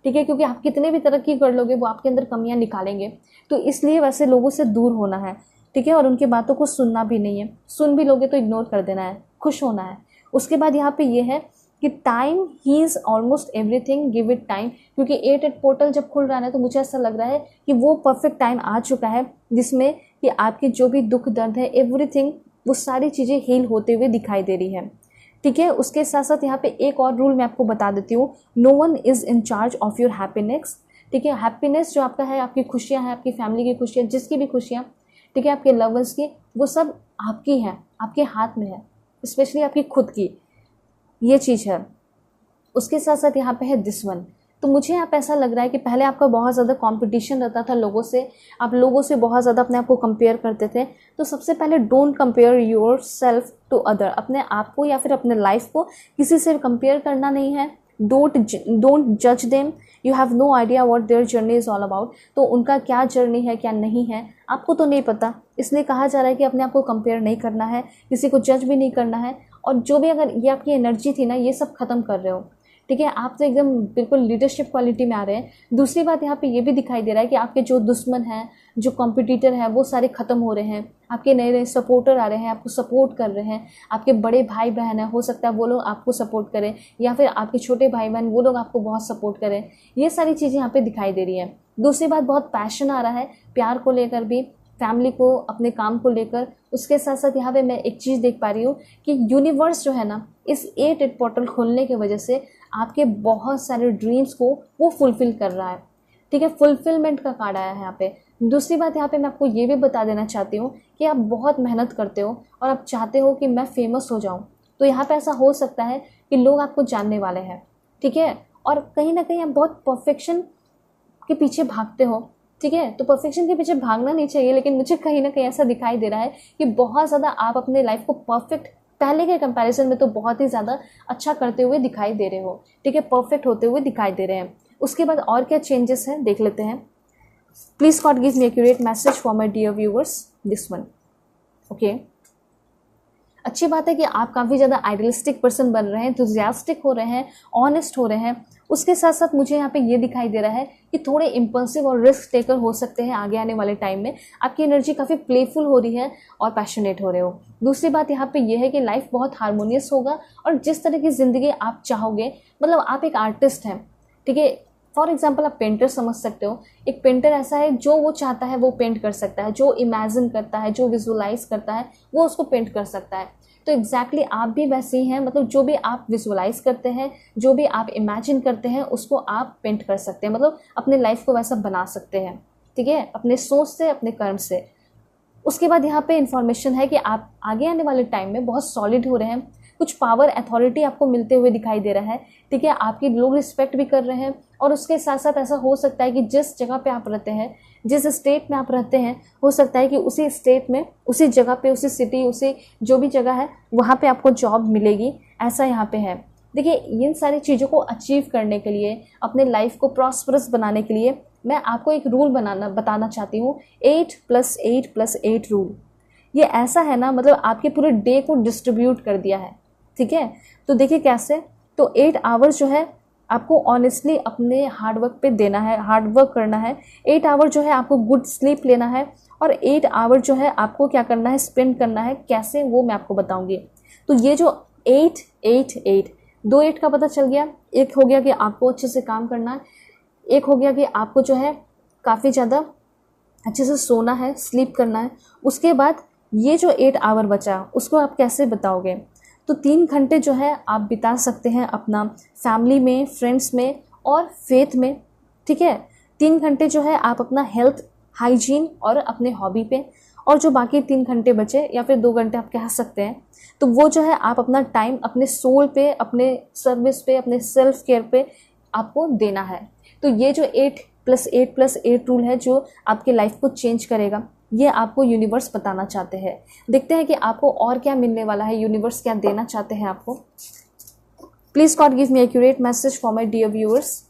ठीक है, क्योंकि आप कितने भी तरक्की कर लोगे वो आपके अंदर कमियां निकालेंगे। तो इसलिए वैसे लोगों से दूर होना है। ठीक है, और उनकी बातों को सुनना भी नहीं है, सुन भी लोगे तो इग्नोर कर देना है, खुश होना है। उसके बाद यहाँ पे ये है कि time he is almost everything, give it time. क्योंकि 8 पोर्टल जब खुल रहा है तो मुझे ऐसा लग रहा है कि वो परफेक्ट टाइम आ चुका है जिसमें कि आपके जो भी दुख दर्द है, एवरीथिंग, वो सारी चीज़ें हील होते हुए दिखाई दे रही है। ठीक है, उसके साथ साथ यहाँ पे एक और रूल मैं आपको बता देती हूँ, no one is in charge of your happiness. ठीक है, हैप्पीनेस जो आपका है, आपकी खुशियाँ हैं, आपकी फैमिली की खुशियाँ, जिसकी भी खुशियाँ, ठीक है, आपके लवर्स की, वो सब आपकी हैं, आपके हाथ में है, स्पेशली आपकी खुद की, ये चीज़ है। उसके साथ साथ यहाँ पे है दिस वन। तो मुझे यहाँ पे ऐसा लग रहा है कि पहले आपका बहुत ज़्यादा कंपटीशन रहता था लोगों से, आप लोगों से बहुत ज़्यादा अपने आप को कंपेयर करते थे। तो सबसे पहले don't compare yourself to other. अपने आप को या फिर अपने लाइफ को किसी से कंपेयर करना नहीं है। डोंट जज them, you have no idea what their journey is all about. तो उनका क्या जर्नी है, क्या नहीं है, आपको तो नहीं पता। इसलिए कहा जा रहा है कि अपने आप को कंपेयर नहीं करना है, किसी को जज भी नहीं करना है। और जो भी, अगर ये आपकी एनर्जी थी ना, ये सब ख़त्म कर रहे हो। ठीक है, आप तो एकदम बिल्कुल लीडरशिप क्वालिटी में आ रहे हैं। दूसरी बात यहाँ पे ये भी दिखाई दे रहा है कि आपके जो दुश्मन हैं, जो कॉम्पिटिटर हैं, वो सारे ख़त्म हो रहे हैं। आपके नए नए सपोर्टर आ रहे हैं, आपको सपोर्ट कर रहे हैं। आपके बड़े भाई बहन हैं, हो सकता है वो लोग आपको सपोर्ट करें, या फिर आपके छोटे भाई बहन वो लोग आपको बहुत सपोर्ट करें। ये सारी चीज़ें यहाँ पे दिखाई दे रही हैं। दूसरी बात, बहुत पैशन आ रहा है प्यार को लेकर भी, फैमिली को, अपने काम को लेकर। उसके साथ साथ यहाँ पे मैं एक चीज़ देख पा रही हूँ कि यूनिवर्स जो है ना, इस 8 पोर्टल खोलने की वजह से आपके बहुत सारे ड्रीम्स को वो फुलफिल कर रहा है। ठीक है, फुलफिलमेंट का कार्ड आया है यहाँ पे। दूसरी बात यहाँ पे मैं आपको ये भी बता देना चाहती हूँ कि आप बहुत मेहनत करते हो और आप चाहते हो कि मैं फेमस हो जाऊँ। तो यहाँ पे ऐसा हो सकता है कि लोग आपको जानने वाले हैं। ठीक है, और कहीं ना कहीं आप बहुत परफेक्शन के पीछे भागते हो। ठीक है, तो परफेक्शन के पीछे भागना नहीं चाहिए, लेकिन मुझे कहीं ना कहीं ऐसा दिखाई दे रहा है कि बहुत ज़्यादा आप अपने लाइफ को परफेक्ट, पहले के कंपैरिजन में तो बहुत ही ज़्यादा अच्छा करते हुए दिखाई दे रहे हो। ठीक है, परफेक्ट होते हुए दिखाई दे रहे हैं। उसके बाद और क्या चेंजेस हैं देख लेते हैं। Please God give me accurate message for my dear viewers, this one. Okay, अच्छी बात है कि आप काफ़ी ज़्यादा आइडियलिस्टिक पर्सन बन रहे हैं, एंथुसियास्टिक हो रहे हैं, ऑनेस्ट हो रहे हैं। उसके साथ साथ मुझे यहाँ पे ये दिखाई दे रहा है कि थोड़े इम्पल्सिव और रिस्क टेकर हो सकते हैं आगे आने वाले टाइम में। आपकी एनर्जी काफ़ी प्लेफुल हो रही है और पैशनेट हो रहे हो। दूसरी बात यहाँ पे ये है कि लाइफ बहुत हारमोनियस होगा और जिस तरह की ज़िंदगी आप चाहोगे, मतलब आप एक आर्टिस्ट हैं। ठीक है, फॉर एग्जाम्पल आप पेंटर समझ सकते हो। एक पेंटर ऐसा है जो वो चाहता है वो पेंट कर सकता है, जो इमेजिन करता है, जो विजुअलाइज करता है वो उसको पेंट कर सकता है। तो एग्जैक्टली आप भी वैसे ही हैं, मतलब जो भी आप विजुअलाइज करते हैं, जो भी आप इमेजिन करते हैं, उसको आप पेंट कर सकते हैं, मतलब अपने लाइफ को वैसा बना सकते हैं। ठीक है, अपने सोच से, अपने कर्म से। उसके बाद यहाँ पे इंफॉर्मेशन है कि आप आगे आने वाले टाइम में बहुत सॉलिड हो रहे हैं। कुछ पावर अथॉरिटी आपको मिलते हुए दिखाई दे रहा है। ठीक है, आपकी लोग रिस्पेक्ट भी कर रहे हैं। और उसके साथ साथ ऐसा हो सकता है कि जिस जगह पे आप रहते हैं, जिस स्टेट में आप रहते हैं, हो सकता है कि उसी स्टेट में, उसी जगह पे, उसी सिटी, उसी जो भी जगह है वहाँ पे आपको जॉब मिलेगी, ऐसा यहाँ पे है। देखिए, इन सारी चीज़ों को अचीव करने के लिए, अपने लाइफ को प्रॉस्परस बनाने के लिए मैं आपको एक रूल बताना चाहती हूँ। 8+8+8 रूल। ये ऐसा है ना, मतलब आपके पूरे डे को डिस्ट्रीब्यूट कर दिया है। ठीक है, तो देखिए कैसे। तो 8 आवर्स जो है आपको ऑनेस्टली अपने हार्डवर्क पे देना है, हार्डवर्क करना है। 8 आवर जो है आपको गुड स्लीप लेना है, और 8 आवर जो है आपको क्या करना है, स्पेंड करना है। कैसे, वो मैं आपको बताऊंगी। तो ये जो 8-8-8, 2 8 का पता चल गया। एक हो गया कि आपको अच्छे से काम करना है, एक हो गया कि आपको जो है काफ़ी ज़्यादा अच्छे से सोना है, स्लीप करना है। उसके बाद ये जो 8 आवर बचा उसको आप कैसे बताओगे। तो 3 घंटे जो है आप बिता सकते हैं अपना फैमिली में, फ्रेंड्स में और फेथ में। ठीक है, 3 घंटे जो है आप अपना हेल्थ, हाइजीन और अपने हॉबी पे, और जो बाकी 3 घंटे बचे या फिर 2 घंटे आप कह सकते हैं, तो वो जो है आप अपना टाइम अपने सोल पे, अपने सर्विस पे, अपने सेल्फ केयर पे आपको देना है। तो ये जो 8+8+8 रूल है जो आपके लाइफ को चेंज करेगा, ये आपको यूनिवर्स बताना चाहते हैं। देखते हैं कि आपको और क्या मिलने वाला है, यूनिवर्स क्या देना चाहते हैं आपको। Please God give me accurate message for my dear viewers,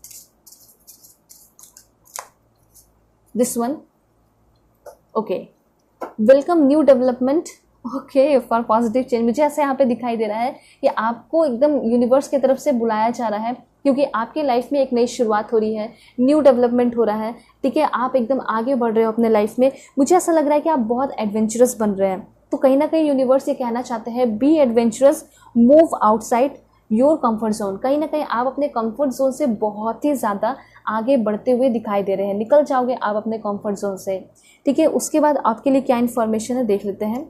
this one. Okay, welcome new development. Okay, for positive change. मुझे ऐसे यहाँ पे दिखाई दे रहा है कि आपको एकदम यूनिवर्स की तरफ से बुलाया जा रहा है, क्योंकि आपकी लाइफ में एक नई शुरुआत हो रही है, न्यू डेवलपमेंट हो रहा है। ठीक है, आप एकदम आगे बढ़ रहे हो अपने लाइफ में। मुझे ऐसा लग रहा है कि आप बहुत एडवेंचरस बन रहे हैं। तो कहीं ना कहीं यूनिवर्स ये कहना चाहते हैं, be adventurous, move outside your comfort zone. कहीं ना कहीं आप अपने कंफर्ट जोन से बहुत ही ज़्यादा आगे बढ़ते हुए दिखाई दे रहे हैं, निकल जाओगे आप अपने कंफर्ट जोन से। ठीक है, उसके बाद आपके लिए क्या इन्फॉर्मेशन है देख लेते हैं।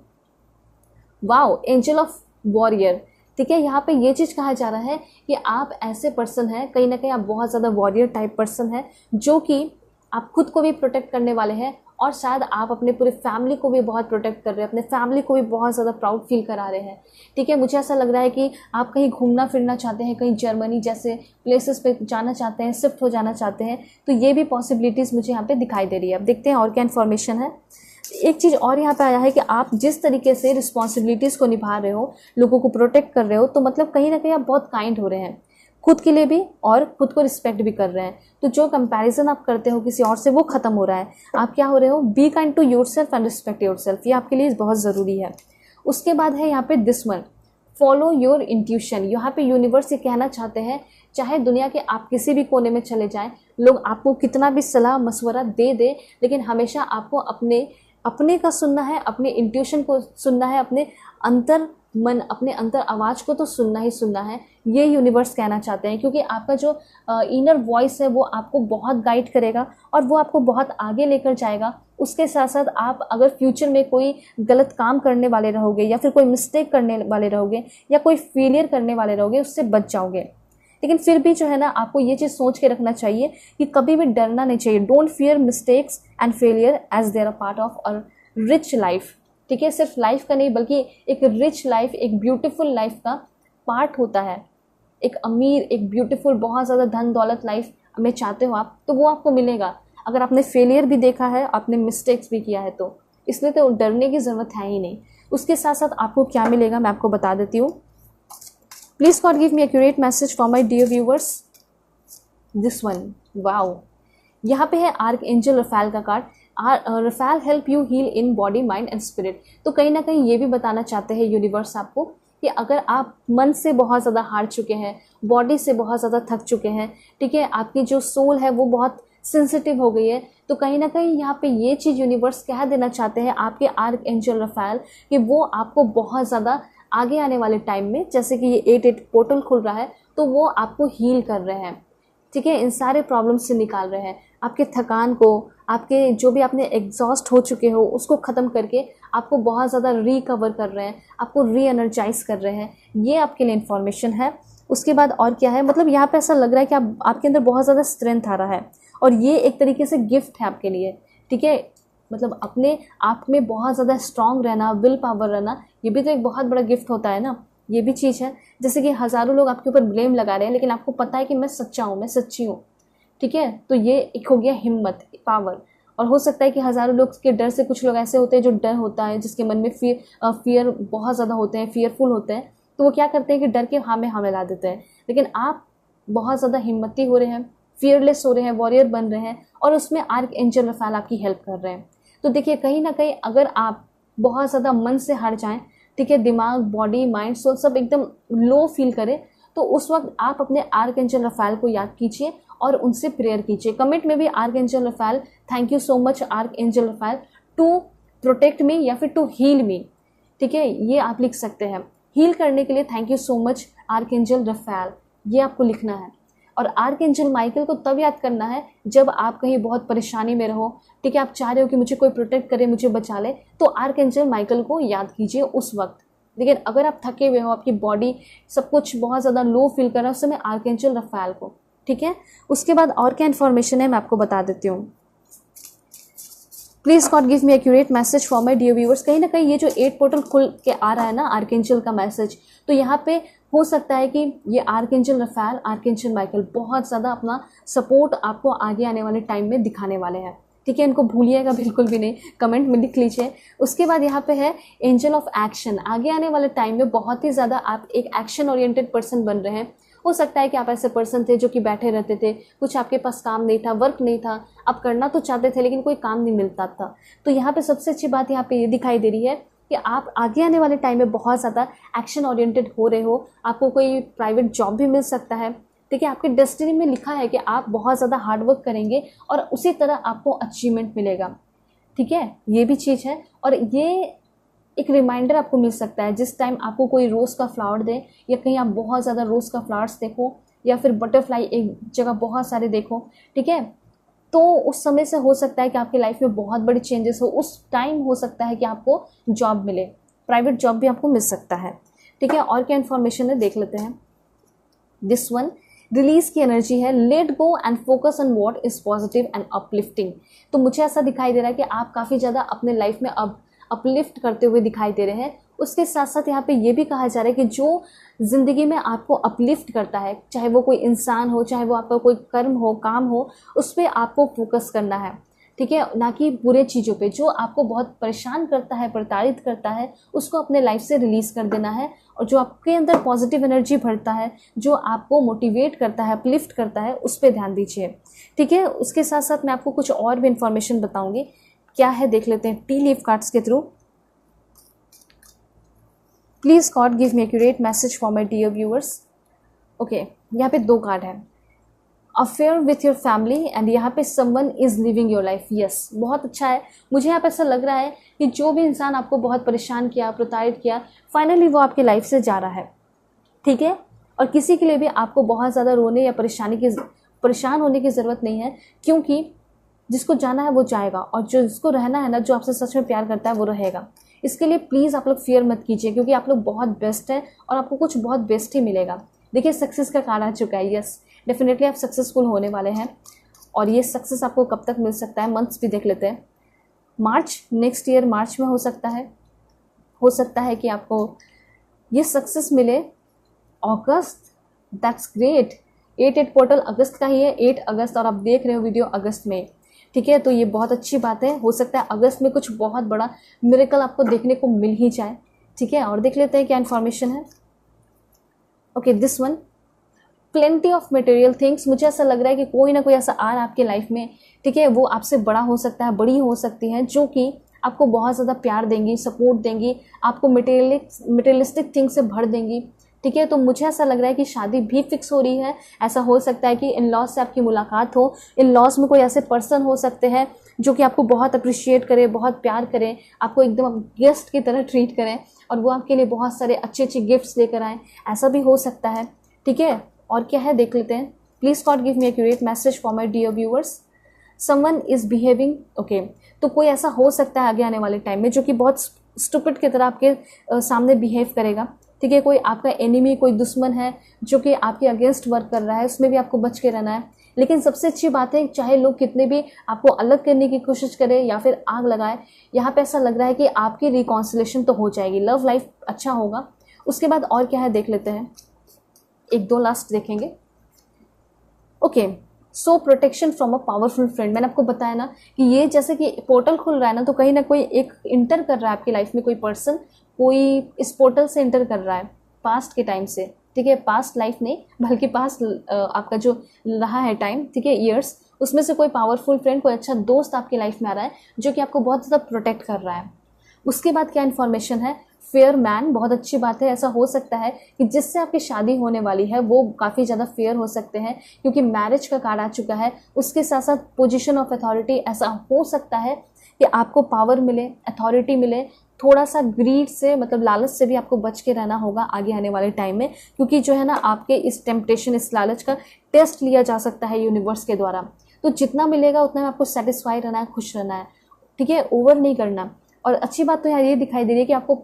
Wow, angel of warrior. ठीक है, यहाँ पे ये चीज़ कहा जा रहा है कि आप ऐसे पर्सन हैं, कहीं ना कहीं आप बहुत ज़्यादा वॉरियर टाइप पर्सन हैं, जो कि आप खुद को भी प्रोटेक्ट करने वाले हैं, और शायद आप अपने पूरे फैमिली को भी बहुत प्रोटेक्ट कर रहे हैं, अपने फैमिली को भी बहुत ज़्यादा प्राउड फील करा रहे हैं। ठीक है, मुझे ऐसा लग रहा है कि आप कहीं घूमना फिरना चाहते हैं, कहीं जर्मनी जैसे प्लेसेस पे जाना चाहते हैं, शिफ्ट हो जाना चाहते हैं। तो ये भी पॉसिबिलिटीज़ मुझे यहाँ पे दिखाई दे रही है। अब देखते हैं और क्या इन्फॉर्मेशन है। एक चीज़ और यहाँ पे आया है कि आप जिस तरीके से रिस्पॉन्सिबिलिटीज़ को निभा रहे हो, लोगों को प्रोटेक्ट कर रहे हो, तो मतलब कहीं ना कहीं आप बहुत काइंड हो रहे हैं, खुद के लिए भी और खुद को रिस्पेक्ट भी कर रहे हैं। तो जो कंपैरिजन आप करते हो किसी और से, वो खत्म हो रहा है। आप क्या हो रहे हो, be kind to yourself and respect yourself. ये आपके लिए बहुत ज़रूरी है। उसके बाद है यहाँ पे this one, follow your intuition. यहाँ पे यूनिवर्स ये कहना चाहते हैं चाहे दुनिया के आप किसी भी कोने में चले जाएं, लोग आपको कितना भी सलाह मशवरा दे दे, लेकिन हमेशा आपको अपने का सुनना है, अपने इंट्यूशन को सुनना है, अपने अंतर मन, अपने अंतर आवाज़ को तो सुनना ही सुनना है। ये यूनिवर्स कहना चाहते हैं, क्योंकि आपका जो इनर वॉइस है वो आपको बहुत गाइड करेगा और वो आपको बहुत आगे लेकर जाएगा। उसके साथ साथ आप अगर फ्यूचर में कोई गलत काम करने वाले रहोगे या फिर कोई मिस्टेक करने वाले रहोगे या कोई फेलियर करने वाले रहोगे, उससे बच जाओगे। लेकिन फिर भी जो है ना, आपको ये चीज़ सोच के रखना चाहिए कि कभी भी डरना नहीं चाहिए। Don't fear mistakes and failure as they're a part of a rich life. ठीक है, सिर्फ लाइफ का नहीं बल्कि एक रिच लाइफ, एक ब्यूटीफुल लाइफ का पार्ट होता है। एक अमीर, एक ब्यूटीफुल, बहुत ज़्यादा धन दौलत लाइफ में चाहते हो आप, तो वो आपको मिलेगा अगर आपने फेलियर भी देखा है, आपने मिस्टेक्स भी किया है तो। इसलिए तो डरने की ज़रूरत है ही नहीं। उसके साथ साथ आपको क्या मिलेगा मैं आपको बता देती हूँ। Please God give me accurate message for my dear viewers. This one, wow, यहाँ पे है आर्क एंजल रफाल का card. Raphael help you heal in body, mind and spirit. तो कहीं ना कहीं ये भी बताना चाहते हैं यूनिवर्स आपको कि अगर आप मन से बहुत ज़्यादा हार चुके हैं, बॉडी से बहुत ज़्यादा थक चुके हैं, ठीक है, आपकी जो सोल है वो बहुत सेंसिटिव हो गई है, तो कहीं ना कहीं यहाँ पे ये चीज़ यूनिवर्स कह देना चाहते हैं आपके आर्क एंजल रफाल कि वो आपको बहुत ज़्यादा आगे आने वाले टाइम में, जैसे कि ये 8 पोर्टल खुल रहा है, तो वो आपको हील कर रहे हैं। ठीक है, इन सारे प्रॉब्लम से निकाल रहे हैं, आपके थकान को, आपके जो भी आपने एग्जॉस्ट हो चुके हो उसको ख़त्म करके आपको बहुत ज़्यादा रिकवर कर रहे हैं, आपको री एनर्जाइज कर रहे हैं। ये आपके लिए इन्फॉर्मेशन है। उसके बाद और क्या है, मतलब यहाँ पे ऐसा लग रहा है कि आपके अंदर बहुत ज़्यादा स्ट्रेंथ आ रहा है और ये एक तरीके से गिफ्ट है आपके लिए। ठीक है, मतलब अपने आप में बहुत ज़्यादा स्ट्रांग रहना, विल पावर रहना, ये भी तो एक बहुत बड़ा गिफ्ट होता है ना। ये भी चीज़ है, जैसे कि हज़ारों लोग आपके ऊपर ब्लेम लगा रहे हैं, लेकिन आपको पता है कि मैं सच्चा हूँ, मैं सच्ची हूँ। ठीक है, तो ये एक हो गया हिम्मत, पावर। और हो सकता है कि हज़ारों लोग के डर से, कुछ लोग ऐसे होते हैं जो डर होता है, जिसके मन में फियर बहुत ज़्यादा होते हैं, फियरफुल होते हैं, तो वो क्या करते हैं कि डर के हाँ में हाँ मिला देते हैं। लेकिन आप बहुत ज़्यादा हिम्मती हो रहे हैं, फियरलेस हो रहे हैं, वॉरियर बन रहे हैं, और उसमें आर्क एंजल रफाल आपकी हेल्प कर रहे हैं। तो देखिए, कहीं ना कहीं अगर आप बहुत ज़्यादा मन से हार जाएं, ठीक है, दिमाग, बॉडी, माइंड, सोल सब एकदम लो फील करें, तो उस वक्त आप अपने आर्क एंजल रफाल को याद कीजिए और उनसे प्रेयर कीजिए। कमेंट में भी archangel Raphael, thank you so much archangel Raphael to protect me या फिर टू हील मी। ठीक है, ये आप लिख सकते हैं। हील करने के लिए thank you so much archangel Rafale, ये आपको लिखना है। और आर्क एंजल माइकल को तब याद करना है जब आप कहीं बहुत परेशानी में रहो, ठीक है, आप चाह रहे हो कि मुझे कोई प्रोटेक्ट करे, मुझे बचा ले, तो आर्क एंजल माइकल को याद कीजिए उस वक्त। लेकिन अगर आप थके हुए हो, आपकी बॉडी सब कुछ बहुत ज़्यादा लो फील कर रहा है, उस समय आर्क एंजल रफाल को। ठीक है, उसके बाद और क्या इन्फॉर्मेशन है मैं आपको बता देती हूँ। Please God give me accurate message for my dear viewers. कहीं ना कहीं ये जो 8 पोर्टल खुल के आ रहा है ना आर्कएंजल का मैसेज, तो यहाँ पे हो सकता है कि ये आर्कएंजल रफाल, आर्कएंजल माइकल बहुत ज़्यादा अपना सपोर्ट आपको आगे आने वाले टाइम में दिखाने वाले हैं। ठीक है, इनको भूलिएगा बिल्कुल भी नहीं, कमेंट में लिख लीजिए। उसके बाद यहाँ पे है एंजल ऑफ एक्शन। आगे आने वाले टाइम में बहुत ही ज़्यादा आप एक एक्शन ओरिएंटेड पर्सन बन रहे हैं। हो सकता है कि आप ऐसे पर्सन थे जो कि बैठे रहते थे, कुछ आपके पास काम नहीं था, वर्क नहीं था, आप करना तो चाहते थे लेकिन कोई काम नहीं मिलता था। तो यहाँ पे सबसे अच्छी बात यहाँ पे ये दिखाई दे रही है कि आप आगे आने वाले टाइम में बहुत ज़्यादा एक्शन ओरिएंटेड हो रहे हो। आपको कोई प्राइवेट जॉब भी मिल सकता है। ठीक है, आपके डेस्टिनी में लिखा है कि आप बहुत ज़्यादा हार्डवर्क करेंगे और उसी तरह आपको अचीवमेंट मिलेगा। ठीक है, ये भी चीज़ है। और ये एक रिमाइंडर आपको मिल सकता है जिस टाइम आपको कोई रोज़ का फ्लावर दे, या कहीं आप बहुत ज़्यादा रोज़ का फ्लावर्स देखो, या फिर बटरफ्लाई एक जगह बहुत सारे देखो। ठीक है, तो उस समय से हो सकता है कि आपकी लाइफ में बहुत बड़ी चेंजेस हो। उस टाइम हो सकता है कि आपको जॉब मिले, प्राइवेट जॉब भी आपको मिल सकता है। ठीक है, और क्या इन्फॉर्मेशन है देख लेते हैं। दिस वन रिलीज की एनर्जी है, let go and focus on what is positive and uplifting. तो मुझे ऐसा दिखाई दे रहा है कि आप काफ़ी ज़्यादा अपने लाइफ में अब अपलिफ्ट करते हुए दिखाई दे रहे हैं। उसके साथ साथ यहाँ पे ये भी कहा जा रहा है कि जो ज़िंदगी में आपको अपलिफ्ट करता है, चाहे वो कोई इंसान हो, चाहे वो आपका कोई कर्म हो, काम हो, उस पर आपको फोकस करना है। ठीक है, ना कि बुरे चीज़ों पे। जो आपको बहुत परेशान करता है, प्रताड़ित करता है, उसको अपने लाइफ से रिलीज़ कर देना है। और जो आपके अंदर पॉजिटिव एनर्जी भरता है, जो आपको मोटिवेट करता है, अपलिफ्ट करता है, उस पर ध्यान दीजिए। ठीक है, उसके साथ साथ मैं आपको कुछ और भी इन्फॉर्मेशन बताऊंगी। क्या है देख लेते हैं टी लीफ कार्ड्स के थ्रू। Please God give me accurate message for my dear viewers. Okay यहाँ पे 2 कार्ड है, affair with your family and यहाँ पे someone is living your life. Yes, बहुत अच्छा है। मुझे यहाँ पे ऐसा लग रहा है कि जो भी इंसान आपको बहुत परेशान किया, प्रताड़ित किया, फाइनली वो आपकी लाइफ से जा रहा है, ठीक है। और किसी के लिए भी आपको बहुत ज़्यादा रोने या परेशान होने की ज़रूरत नहीं है, क्योंकि जिसको जाना है वो जाएगा और जो जिसको रहना है ना, जो आपसे सच में प्यार करता है वो रहेगा। इसके लिए प्लीज़ आप लोग फियर मत कीजिए, क्योंकि आप लोग बहुत बेस्ट हैं और आपको कुछ बहुत बेस्ट ही मिलेगा। देखिए सक्सेस का कार्ड आ चुका है। यस, डेफिनेटली आप सक्सेसफुल होने वाले हैं। और ये सक्सेस आपको कब तक मिल सकता है, मंथ्स भी देख लेते हैं। मार्च, नेक्स्ट ईयर मार्च में हो सकता है कि आपको ये सक्सेस मिले। अगस्त, दैट्स ग्रेट। 8 पोर्टल अगस्त का ही है, 8 अगस्त, और आप देख रहे हो वीडियो अगस्त में, ठीक है। तो ये बहुत अच्छी बात है। हो सकता है अगस्त में कुछ बहुत बड़ा मिरेकल आपको देखने को मिल ही जाए, ठीक है। और देख लेते हैं क्या इन्फॉर्मेशन है। Okay, this one, plenty of material things. मुझे ऐसा लग रहा है कि कोई ना कोई ऐसा आ रहा है आपके लाइफ में, ठीक है। वो आपसे बड़ा हो सकता है, बड़ी हो सकती है, जो कि आपको बहुत ज़्यादा प्यार देंगी, सपोर्ट देंगी, आपको मटेरियलिस्टिक थिंग से भर देंगी, ठीक है। तो मुझे ऐसा लग रहा है कि शादी भी फिक्स हो रही है। ऐसा हो सकता है कि इन लॉज से आपकी मुलाकात हो। इन लॉज में कोई ऐसे पर्सन हो सकते हैं जो कि आपको बहुत अप्रिशिएट करे, बहुत प्यार करें, आपको एकदम गेस्ट की तरह ट्रीट करें, और वो आपके लिए बहुत सारे अच्छे अच्छे गिफ्ट्स लेकर आएँ। ऐसा भी हो सकता है, ठीक है। और क्या है देख लेते हैं। Please God give me accurate message for my dear viewers. Someone is behaving, okay. तो कोई ऐसा हो सकता है आगे आने वाले टाइम में जो कि बहुत स्टूपिड की तरह आपके सामने बिहेव करेगा, ठीक है। कोई आपका एनिमी, कोई दुश्मन है जो कि आपके अगेंस्ट वर्क कर रहा है, उसमें भी आपको बच के रहना है। लेकिन सबसे अच्छी बात है, चाहे लोग कितने भी आपको अलग करने की कोशिश करें या फिर आग लगाए, यहाँ पे ऐसा लग रहा है कि आपकी रिकॉन्सिलेशन तो हो जाएगी, लव लाइफ अच्छा होगा। उसके बाद और क्या है देख लेते हैं, 1-2 लास्ट देखेंगे। Okay, so protection from a powerful friend. मैंने आपको बताया ना कि ये जैसे कि पोर्टल खुल रहा है ना, तो कहीं ना कोई एक इंटर कर रहा है आपकी लाइफ में, कोई पर्सन, कोई इस पोर्टल से इंटर कर रहा है पास्ट के टाइम से, ठीक है। पास्ट लाइफ नहीं, बल्कि पास्ट आपका जो रहा है टाइम, ठीक है, ईयर्स, उसमें से कोई पावरफुल फ्रेंड, कोई अच्छा दोस्त आपकी लाइफ में आ रहा है जो कि आपको बहुत ज़्यादा प्रोटेक्ट कर रहा है। उसके बाद क्या इन्फॉर्मेशन है, फेयर मैन, बहुत अच्छी बात है। ऐसा हो सकता है कि जिससे आपकी शादी होने वाली है वो काफ़ी ज़्यादा फेयर हो सकते हैं, क्योंकि मैरिज का कार्ड आ चुका है। उसके साथ साथ पोजीशन ऑफ अथॉरिटी, ऐसा हो सकता है कि आपको पावर मिले, अथॉरिटी मिले। थोड़ा सा ग्रीड से, मतलब लालच से भी आपको बच के रहना होगा आगे आने वाले टाइम में, क्योंकि जो है ना आपके इस टेम्पटेशन, इस लालच का टेस्ट लिया जा सकता है यूनिवर्स के द्वारा। तो जितना मिलेगा उतना में आपको सेटिस्फाई रहना है, खुश रहना है, ठीक है, ओवर नहीं करना। और अच्छी बात तो यहाँ ये दिखाई दे रही है कि आपको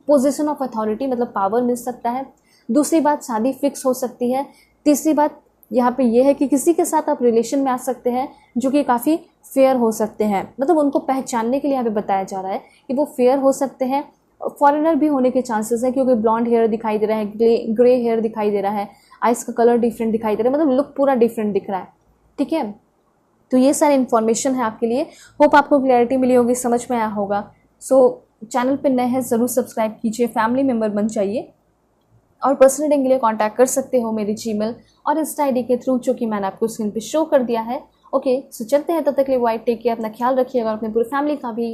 पोजीशन ऑफ अथॉरिटी, मतलब पावर मिल सकता है। दूसरी बात, शादी फिक्स हो सकती है। तीसरी बात यहाँ पे ये है कि किसी के साथ आप रिलेशन में आ सकते हैं जो कि काफ़ी फेयर हो सकते हैं, मतलब उनको पहचानने के लिए यहाँ पे बताया जा रहा है कि वो फेयर हो सकते हैं। फॉरेनर भी होने के चांसेस हैं, क्योंकि ब्लॉन्ड हेयर दिखाई दे रहा है, ग्रे हेयर दिखाई दे रहा है, आइस का कलर डिफरेंट दिखाई दे रहा है, मतलब लुक पूरा डिफरेंट दिख रहा है, ठीक है। तो ये सारी इन्फॉर्मेशन है आपके लिए। होप आपको क्लैरिटी मिली होगी, समझ में आया होगा। सो चैनल पे नए हैं ज़रूर सब्सक्राइब कीजिए, फैमिली मेम्बर बन जाइए, और पर्सनल रीडिंग के लिए कांटेक्ट कर सकते हो मेरी जीमेल और इंस्टा आईडी के थ्रू, जो कि मैंने आपको स्क्रीन पे शो कर दिया है। ओके, सो चलते हैं, तब तक के लिए वाइट टेक केयर, अपना ख्याल रखिएगा और अपनी पूरी फैमिली का भी।